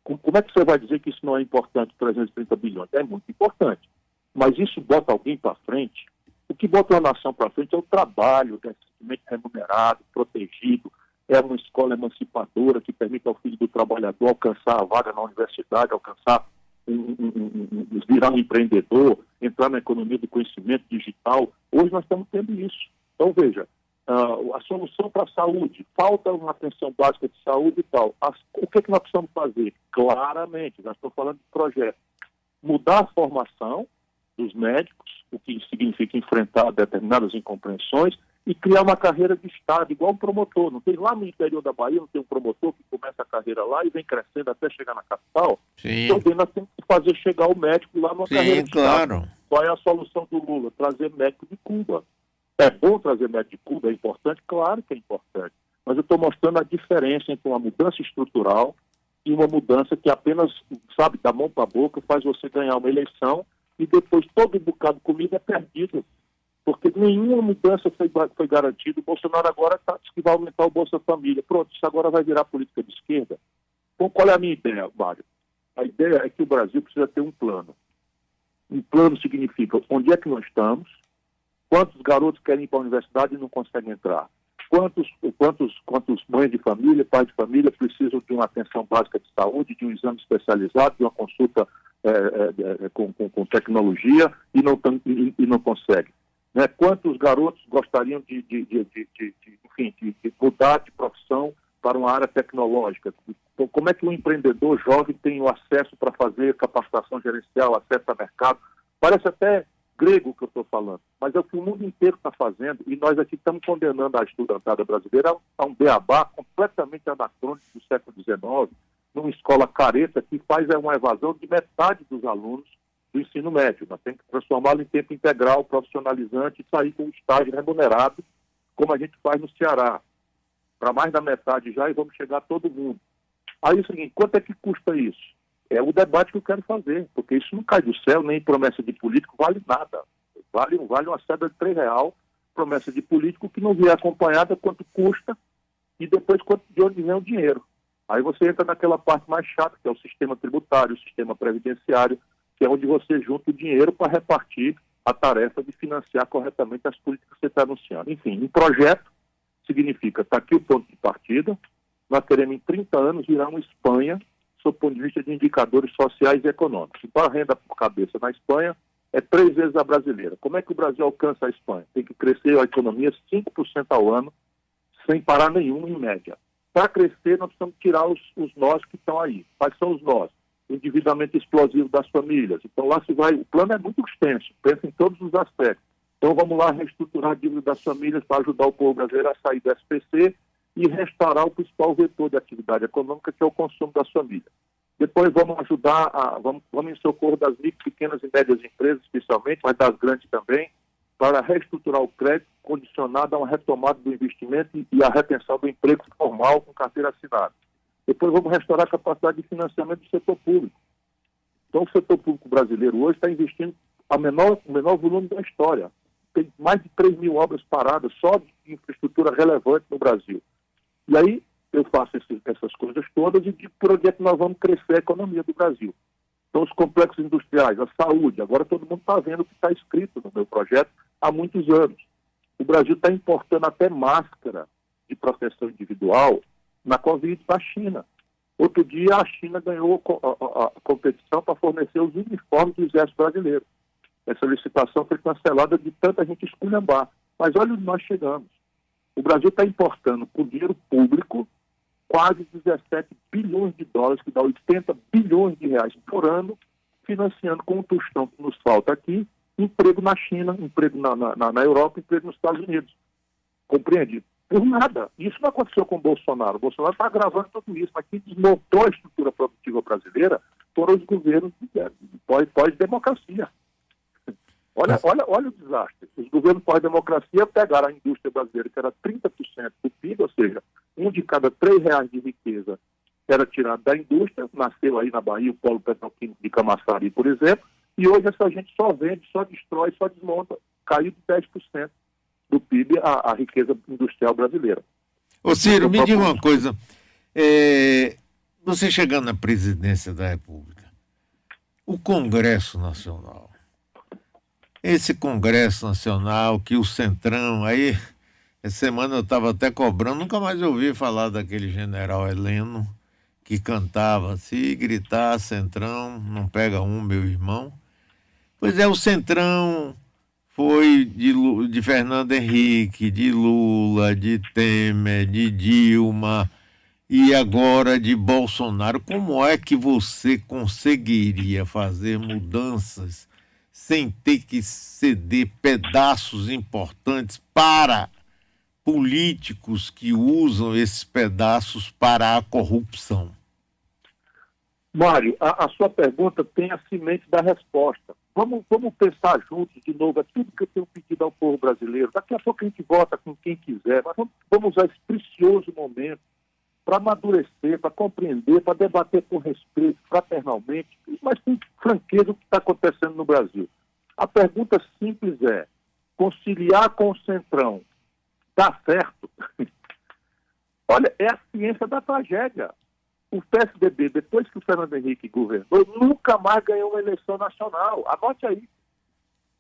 Como é que você vai dizer que isso não é importante, 330 bilhões? É muito importante. Mas isso bota alguém para frente? O que bota uma nação para frente é o trabalho, decentemente remunerado, protegido, é uma escola emancipadora que permite ao filho do trabalhador alcançar a vaga na universidade, alcançar, virar um empreendedor, entrar na economia do conhecimento digital. Hoje nós estamos tendo isso. Então, veja, a solução para a saúde, falta uma atenção básica de saúde e tal. O que é que nós precisamos fazer? Claramente, nós estamos falando de projeto. Mudar a formação dos médicos, o que significa enfrentar determinadas incompreensões, e criar uma carreira de Estado, igual um promotor. Não tem lá no interior da Bahia, não tem um promotor que começa a carreira lá e vem crescendo até chegar na capital? Sim. Também nós temos que fazer chegar o médico lá numa carreira de claro. Estado. Qual é a solução do Lula? Trazer médico de Cuba. É bom trazer médico de Cuba? É importante? Claro que é importante. Mas eu estou mostrando a diferença entre uma mudança estrutural e uma mudança que apenas, sabe, da mão para a boca, faz você ganhar uma eleição e depois todo um bocado de comida é perdido. Porque nenhuma mudança foi garantida. O Bolsonaro agora diz que vai aumentar o Bolsa Família. Pronto, isso agora vai virar política de esquerda. Então, qual é a minha ideia, Mário? A ideia é que o Brasil precisa ter um plano. Um plano significa onde é que nós estamos, quantos garotos querem ir para a universidade e não conseguem entrar, quantos mães de família, pais de família precisam de uma atenção básica de saúde, de um exame especializado, de uma consulta com tecnologia e não conseguem. Né? Quantos garotos gostariam de mudar de profissão para uma área tecnológica? Então, como é que um empreendedor jovem tem o acesso para fazer capacitação gerencial, acesso a mercado? Parece até grego o que eu estou falando, mas é o que o mundo inteiro está fazendo e nós aqui estamos condenando a estudantada brasileira a um beabá completamente anacrônico do século XIX, numa escola careta que faz uma evasão de metade dos alunos do ensino médio. Nós temos que transformá-lo em tempo integral, profissionalizante e sair com um estágio remunerado, como a gente faz no Ceará. Para mais da metade já e vamos chegar a todo mundo. Aí é o seguinte, quanto é que custa isso? É o debate que eu quero fazer, porque isso não cai do céu, nem promessa de político vale nada. Vale uma cédula de R$3, promessa de político que não vier acompanhada quanto custa e depois de onde vem o dinheiro. Aí você entra naquela parte mais chata, que é o sistema tributário, o sistema previdenciário, que é onde você junta o dinheiro para repartir a tarefa de financiar corretamente as políticas que você está anunciando. Enfim, um projeto significa, está aqui o ponto de partida, nós queremos em 30 anos virar uma Espanha, sob o ponto de vista de indicadores sociais e econômicos. Então, a renda por cabeça na Espanha é 3 vezes a brasileira. Como é que o Brasil alcança a Espanha? Tem que crescer a economia 5% ao ano, sem parar nenhum, em média. Para crescer, nós precisamos tirar os nós que estão aí. Quais são os nós? O endividamento explosivo das famílias. Então, lá se vai... O plano é muito extenso, pensa em todos os aspectos. Então, vamos lá reestruturar a dívida das famílias para ajudar o povo brasileiro a sair do SPC e restaurar o principal vetor de atividade econômica, que é o consumo das famílias. Depois vamos ajudar, vamos em socorro das micro, pequenas e médias empresas, especialmente, mas das grandes também, para reestruturar o crédito condicionado a uma retomada do investimento e a retenção do emprego formal com carteira assinada. Depois vamos restaurar a capacidade de financiamento do setor público. Então, o setor público brasileiro hoje está investindo o menor volume da história. Tem mais de 3 mil obras paradas só de infraestrutura relevante no Brasil. E aí eu faço essas coisas todas e digo por onde é que nós vamos crescer a economia do Brasil. Então, os complexos industriais, a saúde, agora todo mundo está vendo o que está escrito no meu projeto há muitos anos. O Brasil está importando até máscara de proteção individual na Covid da China. Outro dia, a China ganhou a competição para fornecer os uniformes do Exército Brasileiro. Essa licitação foi cancelada de tanta gente esculhambar. Mas olha onde nós chegamos. O Brasil está importando com dinheiro público quase 17 bilhões de dólares, que dá 80 bilhões de reais por ano, financiando com o tostão que nos falta aqui, emprego na China, emprego na Europa, emprego nos Estados Unidos. Compreende? Por nada. Isso não aconteceu com o Bolsonaro. O Bolsonaro está agravando tudo isso, mas quem desmontou a estrutura produtiva brasileira foram os governos pós-democracia. Olha o desastre. Os governos pós-democracia pegaram a indústria brasileira, que era 30% do PIB, ou seja, um de cada R$3 de riqueza era tirado da indústria, nasceu aí na Bahia o polo petroquímico de Camaçari, por exemplo, e hoje essa gente só vende, só destrói, só desmonta. Caiu de 10% do PIB a riqueza industrial brasileira. Ô Ciro, me diga uma coisa. Você chegando na presidência da República, o Congresso Nacional, esse Congresso Nacional que o Centrão, aí, essa semana eu estava até cobrando, nunca mais ouvi falar daquele general Heleno que cantava, se gritar Centrão, não pega um, meu irmão. Pois é, o Centrão foi de Fernando Henrique, de Lula, de Temer, de Dilma e agora de Bolsonaro. Como é que você conseguiria fazer mudanças sem ter que ceder pedaços importantes para políticos que usam esses pedaços para a corrupção? Mário, a sua pergunta tem a semente da resposta. Vamos pensar juntos de novo, é tudo que eu tenho pedido ao povo brasileiro. Daqui a pouco a gente vota com quem quiser, mas vamos usar esse precioso momento para amadurecer, para compreender, para debater com respeito, fraternalmente, mas com franqueza o que está acontecendo no Brasil. A pergunta simples é, conciliar com o Centrão dá certo? Olha, é a ciência da tragédia. O PSDB, depois que o Fernando Henrique governou, nunca mais ganhou uma eleição nacional. Anote aí.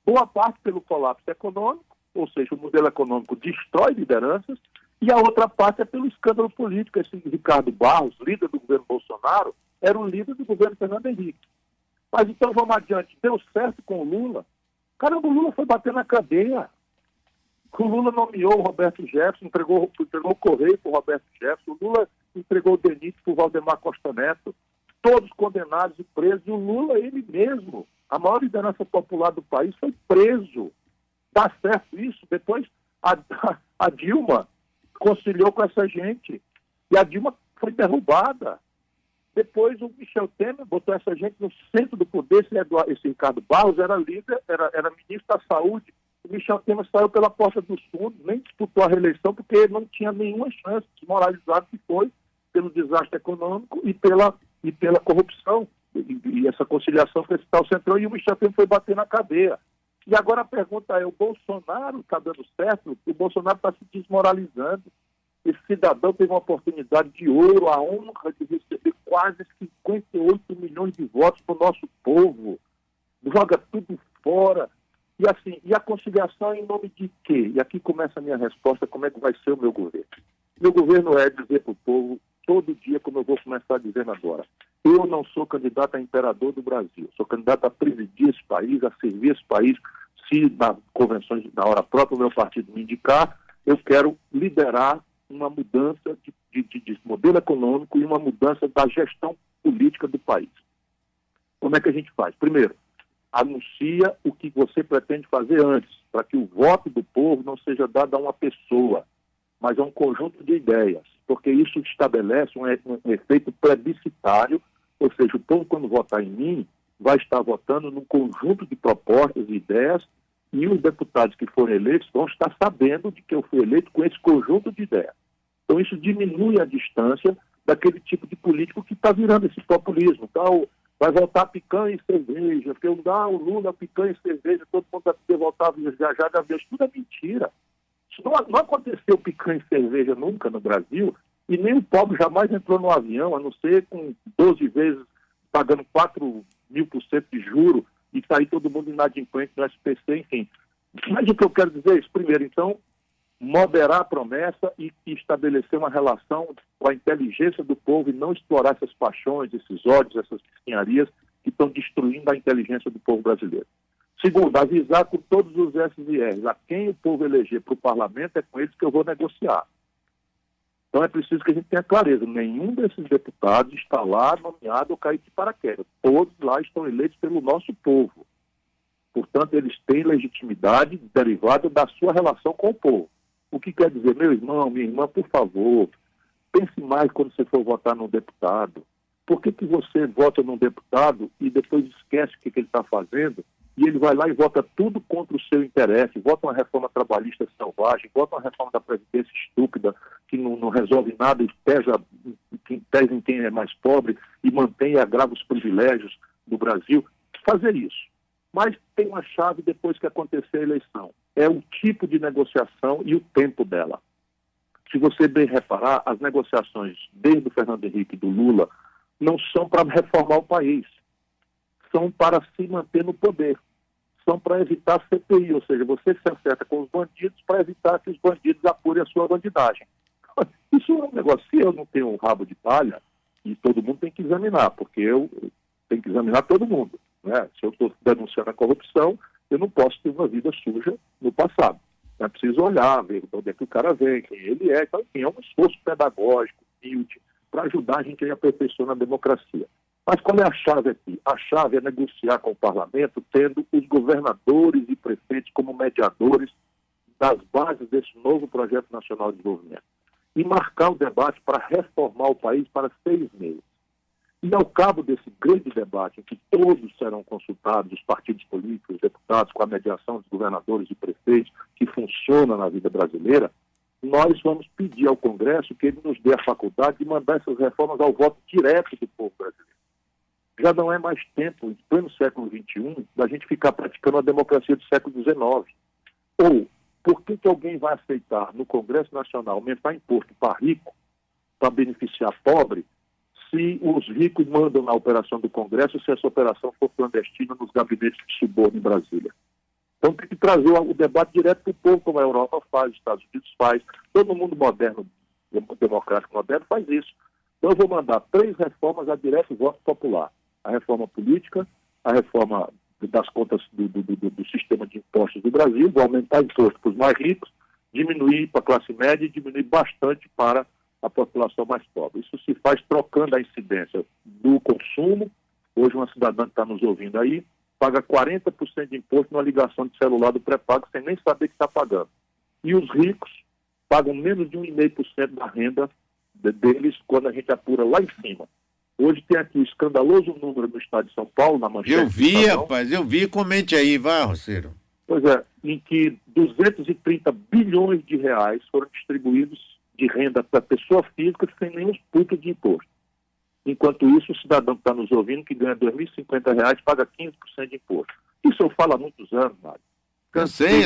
Boa parte pelo colapso econômico, ou seja, o modelo econômico destrói lideranças, e a outra parte é pelo escândalo político. Esse Ricardo Barros, líder do governo Bolsonaro, era o líder do governo Fernando Henrique. Mas então vamos adiante. Deu certo com o Lula? Caramba, o Lula foi bater na cadeia. O Lula nomeou o Roberto Jefferson, entregou o Correio para o Roberto Jefferson, o Lula entregou o DENIT para o Valdemar Costa Neto, todos condenados e presos, e o Lula, ele mesmo, a maior liderança popular do país, foi preso. Dá certo isso? Depois a Dilma conciliou com essa gente, e a Dilma foi derrubada. Depois o Michel Temer botou essa gente no centro do poder, esse Ricardo Barros era líder, era ministro da Saúde. O Michel Temer saiu pela porta dos fundos, nem disputou a reeleição, porque ele não tinha nenhuma chance, desmoralizado que foi pelo desastre econômico e pela corrupção. E essa conciliação foi citar o Centrão, e o Michel Temer foi bater na cadeia. E agora a pergunta é, o Bolsonaro está dando certo? O Bolsonaro está se desmoralizando. Esse cidadão teve uma oportunidade de ouro, a honra de receber quase 58 milhões de votos do nosso povo. joga tudo fora. E assim, e a conciliação em nome de quê? E aqui começa a minha resposta, como é que vai ser o meu governo. Meu governo é dizer para o povo, todo dia, como eu vou começar dizendo agora, eu não sou candidato a imperador do Brasil, sou candidato a presidir esse país, a servir esse país. Se na convenção, na hora própria, o meu partido me indicar, eu quero liderar uma mudança de modelo econômico e uma mudança da gestão política do país. Como é que a gente faz? Primeiro, anuncia o que você pretende fazer antes, para que o voto do povo não seja dado a uma pessoa, mas a um conjunto de ideias, porque isso estabelece um efeito plebiscitário, ou seja, o povo, quando votar em mim, vai estar votando num conjunto de propostas e ideias, e os deputados que forem eleitos vão estar sabendo de que eu fui eleito com esse conjunto de ideias. Então, isso diminui a distância daquele tipo de político que está virando esse populismo. Então, vai votar picanha e cerveja, porque o Lula, picanha e cerveja, todo mundo vai poder voltar viajar de avião. Isso tudo é mentira. Isso não aconteceu picanha e cerveja nunca no Brasil, e nem o pobre jamais entrou no avião, a não ser com 12 vezes pagando 4.000% de juro e sair todo mundo inadimplente no SPC, enfim. Mas o que eu quero dizer é isso. Primeiro, então, moderar a promessa e estabelecer uma relação com a inteligência do povo e não explorar essas paixões, esses ódios, essas mesquinharias que estão destruindo a inteligência do povo brasileiro. Segundo, avisar com todos os S's e R's. A quem o povo eleger para o parlamento é com eles que eu vou negociar. Então é preciso que a gente tenha clareza. Nenhum desses deputados está lá nomeado ou caído de paraquedas. Todos lá estão eleitos pelo nosso povo. Portanto, eles têm legitimidade derivada da sua relação com o povo. O que quer dizer, meu irmão, minha irmã, por favor, pense mais quando você for votar num deputado. Por que você vota num deputado e depois esquece o que ele está fazendo e ele vai lá e vota tudo contra o seu interesse, vota uma reforma trabalhista selvagem, vota uma reforma da Previdência estúpida, que não resolve nada e pesa em quem é mais pobre e mantém e agrava os privilégios do Brasil? Fazer isso. Mas tem uma chave depois que acontecer a eleição. É o tipo de negociação e o tempo dela. Se você bem reparar, as negociações desde o Fernando Henrique e do Lula não são para reformar o país. São para se manter no poder. São para evitar a CPI, ou seja, você se acerta com os bandidos para evitar que os bandidos apurem a sua bandidagem. Isso é um negócio, se eu não tenho um rabo de palha, e todo mundo tem que examinar, porque eu tenho que examinar todo mundo. Né? Se eu estou denunciando a corrupção, eu não posso ter uma vida suja no passado. É preciso olhar, ver de onde é que o cara vem, quem ele é. Então, enfim, é um esforço pedagógico, humilde, para ajudar a gente a aperfeiçoar a democracia. Mas qual é a chave aqui? A chave é negociar com o parlamento, tendo os governadores e prefeitos como mediadores das bases desse novo projeto nacional de desenvolvimento. E marcar o debate para reformar o país para 6 meses. E ao cabo desse grande debate, em que todos serão consultados, os partidos políticos, os deputados, com a mediação dos governadores e prefeitos, que funciona na vida brasileira, nós vamos pedir ao Congresso que ele nos dê a faculdade de mandar essas reformas ao voto direto do povo brasileiro. Já não é mais tempo, em pleno século XXI, da gente ficar praticando a democracia do século XIX. Ou, por que alguém vai aceitar no Congresso Nacional aumentar imposto para rico, para beneficiar pobre, se os ricos mandam na operação do Congresso, se essa operação for clandestina nos gabinetes de suborno em Brasília? Então tem que trazer o debate direto para o povo, como a Europa faz, os Estados Unidos faz, todo mundo moderno, democrático moderno faz isso. Então eu vou mandar 3 reformas a direto voto popular. A reforma política, a reforma das contas do sistema de impostos do Brasil, vou aumentar imposto para os mais ricos, diminuir para a classe média e diminuir bastante para a população mais pobre. Isso se faz trocando a incidência do consumo. Hoje uma cidadã que está nos ouvindo aí paga 40% de imposto na ligação de celular do pré-pago sem nem saber que está pagando. E os ricos pagam menos de 1,5% da renda deles quando a gente apura lá em cima. Hoje tem aqui o escandaloso número no estado de São Paulo, na manchete. Eu vi, rapaz, comente aí, vai, Roceiro. Pois é, em que 230 bilhões de reais foram distribuídos de renda para pessoa física sem nenhum puto de imposto. Enquanto isso, o cidadão que está nos ouvindo, que ganha R$ 2.050, paga 15% de imposto. Isso eu falo há muitos anos, Mário. Eu sei.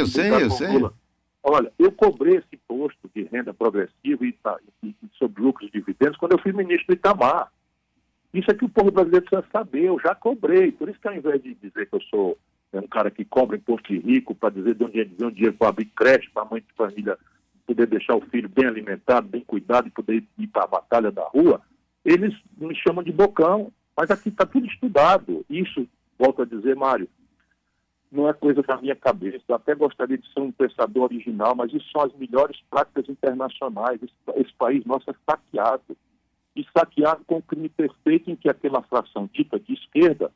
Olha, eu cobrei esse imposto de renda progressiva e sobre lucros e dividendos quando eu fui ministro do Itamar. Isso é que o povo brasileiro precisa saber. Eu já cobrei. Por isso que ao invés de dizer que eu sou um cara que cobra imposto de rico, para dizer de onde é dizer um dinheiro para abrir creche, para a mãe de família poder deixar o filho bem alimentado, bem cuidado e poder ir para a batalha da rua, eles me chamam de bocão. Mas aqui está tudo estudado. Isso, volto a dizer, Mário, não é coisa da minha cabeça. Eu até gostaria de ser um pensador original, mas isso são as melhores práticas internacionais. Esse país nosso é saqueado. E saqueado com o crime perfeito em que aquela fração dita de esquerda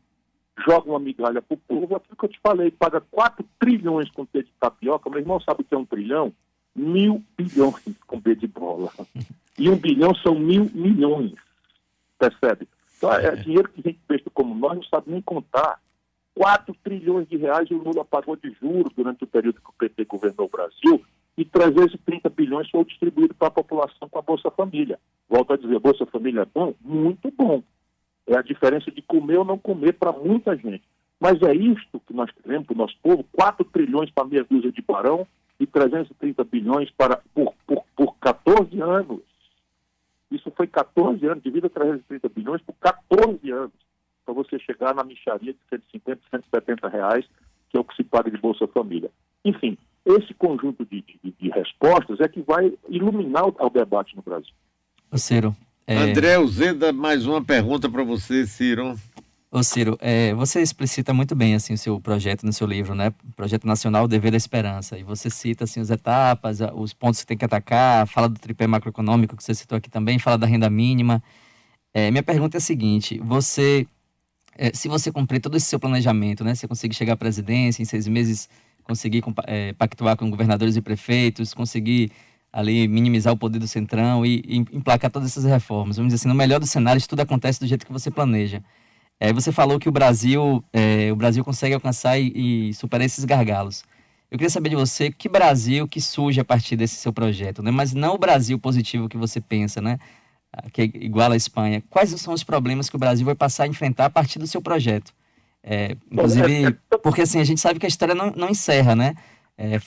joga uma migalha para o povo. Aquilo que eu te falei, paga 4 trilhões com T de tapioca. Meu irmão sabe o que é 1 trilhão? 1.000 bilhões com B de bola. E 1 bilhão são 1.000 milhões. Percebe? Então é dinheiro que gente besta como nós não sabe nem contar. 4 trilhões de reais o Lula pagou de juros durante o período que o PT governou o Brasil e 330 bilhões foi distribuído para a população com a Bolsa Família. Volto a dizer, Bolsa Família é bom? Muito bom. É a diferença de comer ou não comer para muita gente. Mas é isto que nós queremos para o nosso povo, 4 trilhões para meia dúzia de barão e 330 bilhões por 14 anos. Isso foi 14 anos, divida 330 bilhões por 14 anos, para você chegar na mixaria de 150, 170 reais, que é o que se paga de Bolsa Família. Enfim, esse conjunto de respostas é que vai iluminar o debate no Brasil. Ô Ciro, André Uzeda, mais uma pergunta para você, Ciro. Ô Ciro, você explicita muito bem assim, o seu projeto no seu livro, né? Projeto Nacional O Dever da Esperança. E você cita assim, as etapas, os pontos que tem que atacar, fala do tripé macroeconômico que você citou aqui também, fala da renda mínima. Minha pergunta é a seguinte, se você cumprir todo esse seu planejamento, né? Você conseguir chegar à presidência em 6 meses, conseguir pactuar com governadores e prefeitos, conseguir ali minimizar o poder do Centrão e emplacar todas essas reformas. Vamos dizer assim, no melhor dos cenários, tudo acontece do jeito que você planeja. Você falou que o Brasil consegue alcançar e superar esses gargalos. Eu queria saber de você que Brasil que surge a partir desse seu projeto, né? Mas não o Brasil positivo que você pensa, né? Que é igual à Espanha. Quais são os problemas que o Brasil vai passar a enfrentar a partir do seu projeto? Inclusive, porque assim, a gente sabe que a história não encerra, né?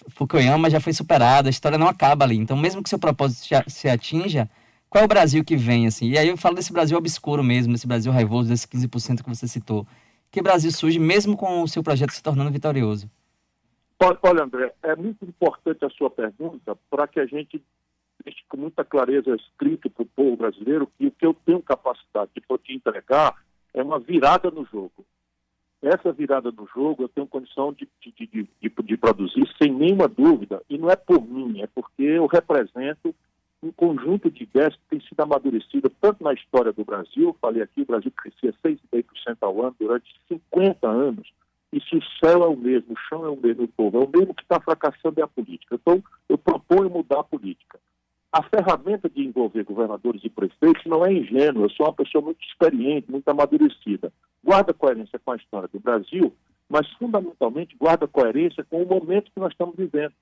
Fukuyama já foi superado, a história não acaba ali. Então, mesmo que seu propósito se atinja, qual é o Brasil que vem, assim? E aí eu falo desse Brasil obscuro mesmo, desse Brasil raivoso, desse 15% que você citou. Que Brasil surge mesmo com o seu projeto se tornando vitorioso? Olha, André, é muito importante a sua pergunta para que a gente deixe com muita clareza escrito para o povo brasileiro que o que eu tenho capacidade de poder entregar é uma virada no jogo. Essa virada no jogo eu tenho condição de produzir sem nenhuma dúvida, e não é por mim, é porque eu represento um conjunto de ideias que tem sido amadurecida tanto na história do Brasil, falei aqui, o Brasil crescia 6,5% ao ano durante 50 anos, e se o céu é o mesmo, o chão é o mesmo, o povo é o mesmo, que está fracassando é a política. Então, eu proponho mudar a política. A ferramenta de envolver governadores e prefeitos não é ingênua, eu sou uma pessoa muito experiente, muito amadurecida. Guarda coerência com a história do Brasil, mas fundamentalmente guarda coerência com o momento que nós estamos vivendo.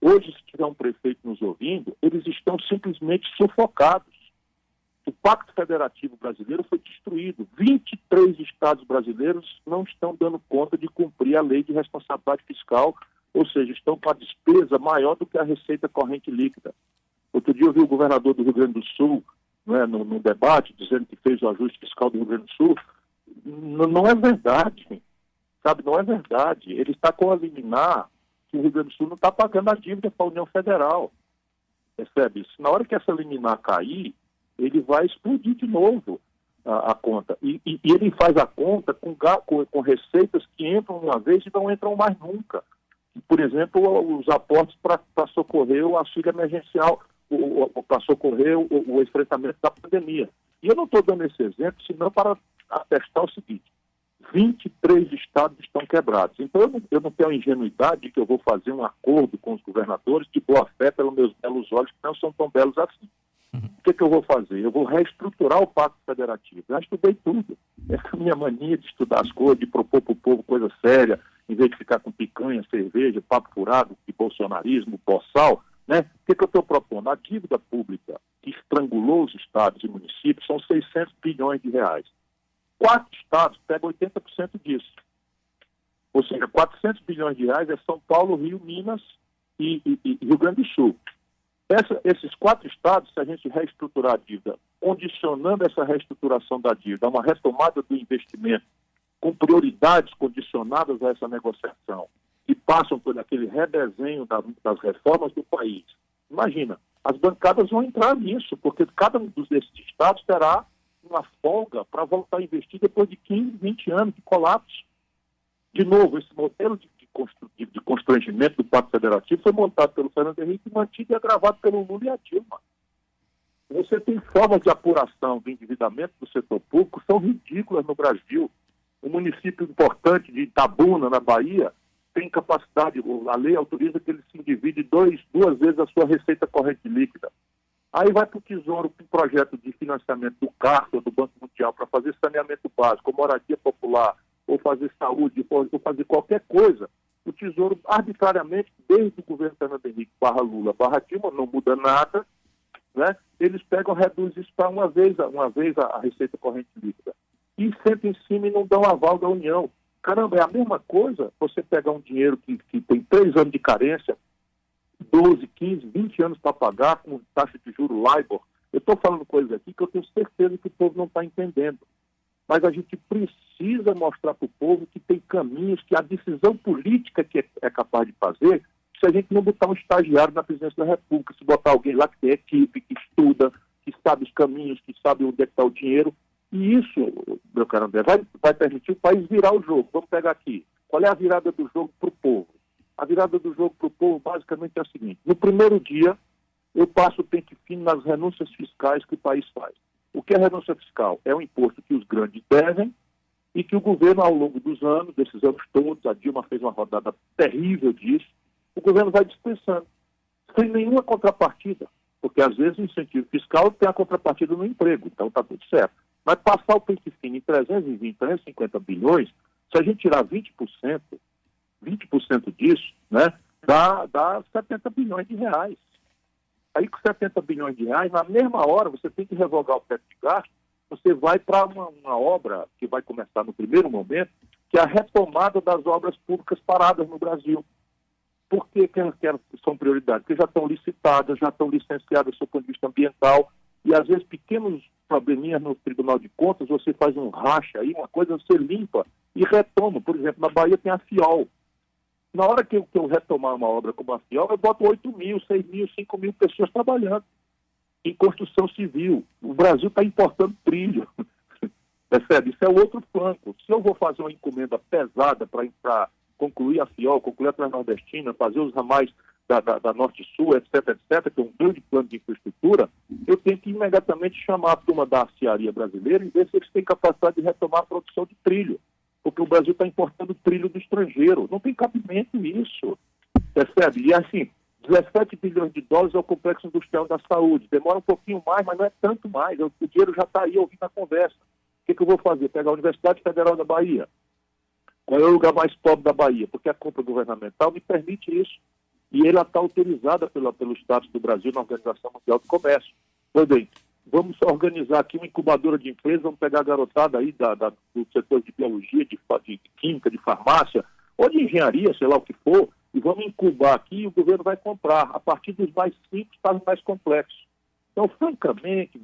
Hoje, se tiver um prefeito nos ouvindo, eles estão simplesmente sufocados. O Pacto Federativo Brasileiro foi destruído. 23 estados brasileiros não estão dando conta de cumprir a lei de responsabilidade fiscal, ou seja, estão com a despesa maior do que a receita corrente líquida. Outro dia eu vi o governador do Rio Grande do Sul, né, no debate, dizendo que fez o ajuste fiscal do Rio Grande do Sul. Não é verdade, sabe? Não é verdade. Ele está com a liminar que o Rio Grande do Sul não está pagando a dívida para a União Federal. Percebe? Na hora que essa liminar cair, ele vai explodir de novo a conta. E ele faz a conta com receitas que entram uma vez e não entram mais nunca. Por exemplo, os aportes para socorrer o auxílio emergencial, para socorrer o enfrentamento da pandemia. E eu não estou dando esse exemplo, senão para atestar o seguinte: 23 estados estão quebrados. Então eu não tenho a ingenuidade de que eu vou fazer um acordo com os governadores de boa fé pelos meus belos olhos, que não são tão belos assim. O que eu vou fazer? Eu vou reestruturar o Pacto Federativo. Já estudei tudo. Essa minha mania de estudar as coisas, de propor para o povo coisa séria, em vez de ficar com picanha, cerveja, papo furado, de bolsonarismo, boçal, né? O que eu estou propondo? A dívida pública que estrangulou os estados e municípios são 600 bilhões de reais. 4 estados pegam 80% disso. Ou seja, 400 bilhões de reais é São Paulo, Rio, Minas e Rio Grande do Sul. Esses 4 estados, se a gente reestruturar a dívida, condicionando essa reestruturação da dívida a uma retomada do investimento, com prioridades condicionadas a essa negociação, que passam por aquele redesenho das reformas do país. Imagina, as bancadas vão entrar nisso, porque cada um desses estados terá uma folga para voltar a investir depois de 15, 20 anos de colapso. De novo, esse modelo de constrangimento do Pacto Federativo foi montado pelo Fernando Henrique e mantido e agravado pelo Lula e a Dilma. Você tem formas de apuração do endividamento do setor público que são ridículas no Brasil. Um município importante de Itabuna, na Bahia, tem capacidade, a lei autoriza que ele se endivide duas vezes a sua receita corrente líquida. Aí vai para o Tesouro com um projeto de financiamento do CARF ou do Banco Mundial para fazer saneamento básico, moradia popular, ou fazer saúde, ou fazer qualquer coisa. O Tesouro, arbitrariamente, desde o governo Fernando Henrique /Lula /Dilma, não muda nada, né? Eles pegam, reduzem isso para uma vez a receita corrente líquida. E sentam em cima e não dão aval da União. Caramba, é a mesma coisa você pegar um dinheiro que tem 3 anos de carência, 12, 15, 20 anos para pagar, com taxa de juros LIBOR. Eu estou falando coisas aqui que eu tenho certeza que o povo não está entendendo. Mas a gente precisa mostrar para o povo que tem caminhos, que a decisão política que é capaz de fazer, se a gente não botar um estagiário na presidência da República, se botar alguém lá que tem equipe, que estuda, que sabe os caminhos, que sabe onde é que está o dinheiro. E isso, meu caro André, vai permitir o país virar o jogo. Vamos pegar aqui. Qual é a virada do jogo para o povo? A virada do jogo para o povo basicamente é a seguinte. No primeiro dia, eu passo o pente fino nas renúncias fiscais que o país faz. O que é renúncia fiscal? É um imposto que os grandes devem e que o governo, ao longo dos anos, desses anos todos, a Dilma fez uma rodada terrível disso, o governo vai dispensando, sem nenhuma contrapartida, porque às vezes o incentivo fiscal tem a contrapartida no emprego, então está tudo certo. Mas passar o pente fino em 320, 350 bilhões, se a gente tirar 20% disso, né, dá 70 bilhões de reais. Aí com 70 bilhões de reais, na mesma hora, você tem que revogar o teto de gasto, você vai para uma obra que vai começar no primeiro momento, que é a retomada das obras públicas paradas no Brasil. Por que são prioridades? Porque já estão licitadas, já estão licenciadas do ponto de vista ambiental, e às vezes pequenos probleminhas no Tribunal de Contas, você faz um racha aí, uma coisa, você limpa e retoma. Por exemplo, na Bahia tem a FIOL. Na hora que eu retomar uma obra como a FIOL, eu boto 8 mil, 6 mil, 5 mil pessoas trabalhando em construção civil. O Brasil está importando trilho. Percebe? Isso é o outro flanco. Se eu vou fazer uma encomenda pesada para concluir a FIOL, concluir a Transnordestina, fazer os ramais da Norte-Sul, etc., que é um grande plano de infraestrutura, eu tenho que imediatamente chamar a turma da arcearia brasileira e ver se eles têm capacidade de retomar a produção de trilho. Porque o Brasil está importando trilho do estrangeiro. Não tem cabimento nisso. Percebe? E assim, 17 bilhões de dólares é o Complexo Industrial da Saúde. Demora um pouquinho mais, mas não é tanto mais. O dinheiro já está aí ouvindo a conversa. O que eu vou fazer? Pegar a Universidade Federal da Bahia. Qual é o lugar mais pobre da Bahia? Porque a compra governamental me permite isso. E ela está autorizada pelo status do Brasil na Organização Mundial do Comércio. Pois bem, vamos organizar aqui uma incubadora de empresas, vamos pegar a garotada aí do setor de biologia, de química, de farmácia, ou de engenharia, sei lá o que for, e vamos incubar aqui e o governo vai comprar, a partir dos mais simples para os mais complexos. Então, francamente,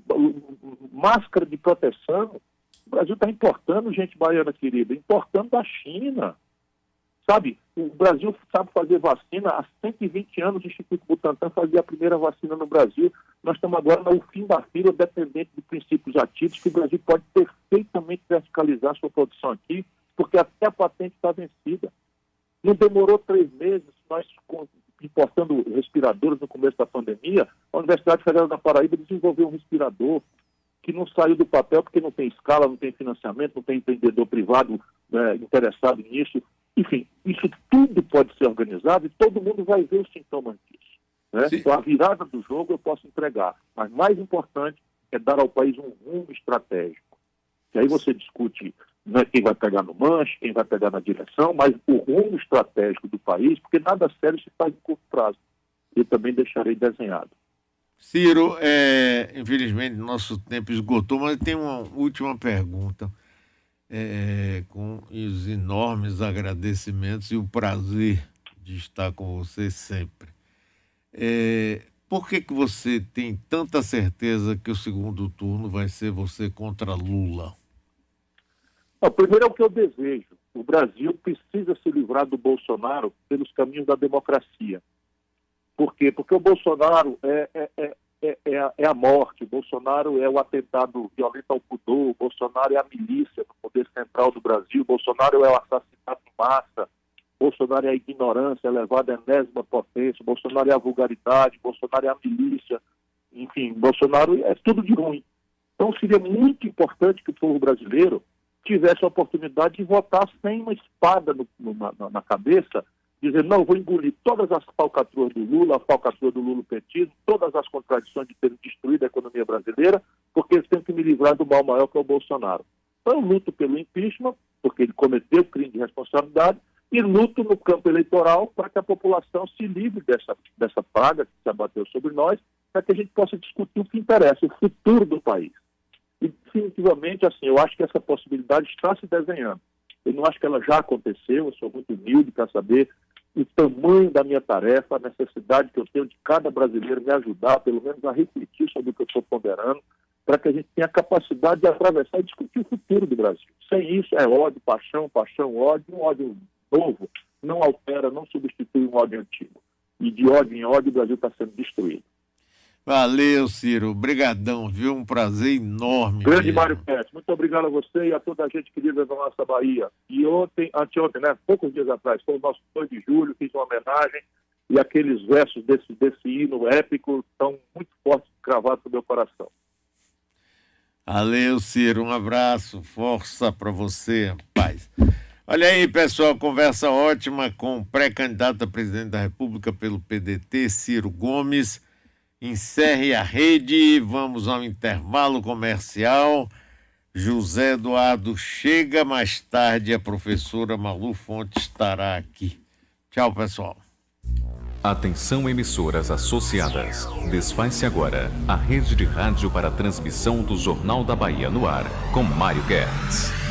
máscara de proteção, o Brasil está importando, gente baiana querida, importando da China. Sabe, o Brasil sabe fazer vacina. Há 120 anos o Instituto Butantan fazia a primeira vacina no Brasil. Nós estamos agora no fim da fila, dependente de princípios ativos, que o Brasil pode perfeitamente verticalizar sua produção aqui, porque até a patente está vencida. Não demorou 3 meses, nós importando respiradores no começo da pandemia, a Universidade Federal da Paraíba desenvolveu um respirador que não saiu do papel porque não tem escala, não tem financiamento, não tem empreendedor privado interessado nisso. Enfim, isso tudo pode ser organizado e todo mundo vai ver os sintomas disso. Né? Então, a virada do jogo eu posso entregar. Mas mais importante é dar ao país um rumo estratégico. E aí você discute não é quem vai pegar no manche, quem vai pegar na direção, mas o rumo estratégico do país, porque nada sério se faz em curto prazo. Eu também deixarei desenhado. Ciro, infelizmente nosso tempo esgotou, mas tem uma última pergunta. Com os enormes agradecimentos e o prazer de estar com você sempre. por que você tem tanta certeza que o segundo turno vai ser você contra Lula? Primeiro é o que eu desejo. O Brasil precisa se livrar do Bolsonaro pelos caminhos da democracia. Por quê? Porque o Bolsonaro é a morte, o Bolsonaro é o atentado violento ao pudor, o Bolsonaro é a milícia no poder central do Brasil, o Bolsonaro é o assassinato em massa, o Bolsonaro é a ignorância elevada à enésima potência, o Bolsonaro é a vulgaridade, o Bolsonaro é a milícia, enfim, Bolsonaro é tudo de ruim. Então seria muito importante que o povo brasileiro tivesse a oportunidade de votar sem uma espada na cabeça, dizer, não, eu vou engolir todas as falcatruas do Lula, a falcatrua do lulopetismo, todas as contradições de terem destruído a economia brasileira, porque eles têm que me livrar do mal maior que é o Bolsonaro. Então eu luto pelo impeachment, porque ele cometeu crime de responsabilidade, e luto no campo eleitoral para que a população se livre dessa praga que se abateu sobre nós, para que a gente possa discutir o que interessa, o futuro do país. E definitivamente, assim, eu acho que essa possibilidade está se desenhando. Eu não acho que ela já aconteceu, eu sou muito humilde para saber o tamanho da minha tarefa, a necessidade que eu tenho de cada brasileiro me ajudar, pelo menos a refletir sobre o que eu estou ponderando, para que a gente tenha a capacidade de atravessar e discutir o futuro do Brasil. Sem isso, é ódio, paixão, ódio. Um ódio novo não altera, não substitui um ódio antigo. E de ódio em ódio, o Brasil está sendo destruído. Valeu, Ciro. Obrigadão, viu? Um prazer enorme. Grande Mário Pérez, muito obrigado a você e a toda a gente querida da nossa Bahia. E anteontem, né, poucos dias atrás, foi o nosso 2 de julho, fiz uma homenagem e aqueles versos desse hino épico estão muito fortes, cravados no meu coração. Valeu, Ciro. Um abraço, força para você, paz. Olha aí, pessoal, conversa ótima com o pré-candidato a presidente da República pelo PDT, Ciro Gomes. Encerre a rede, vamos ao intervalo comercial. José Eduardo chega mais tarde, a professora Malu Fontes estará aqui. Tchau, pessoal. Atenção, emissoras associadas. Desfaz-se agora a rede de rádio para a transmissão do Jornal da Bahia no ar, com Mário Gertz.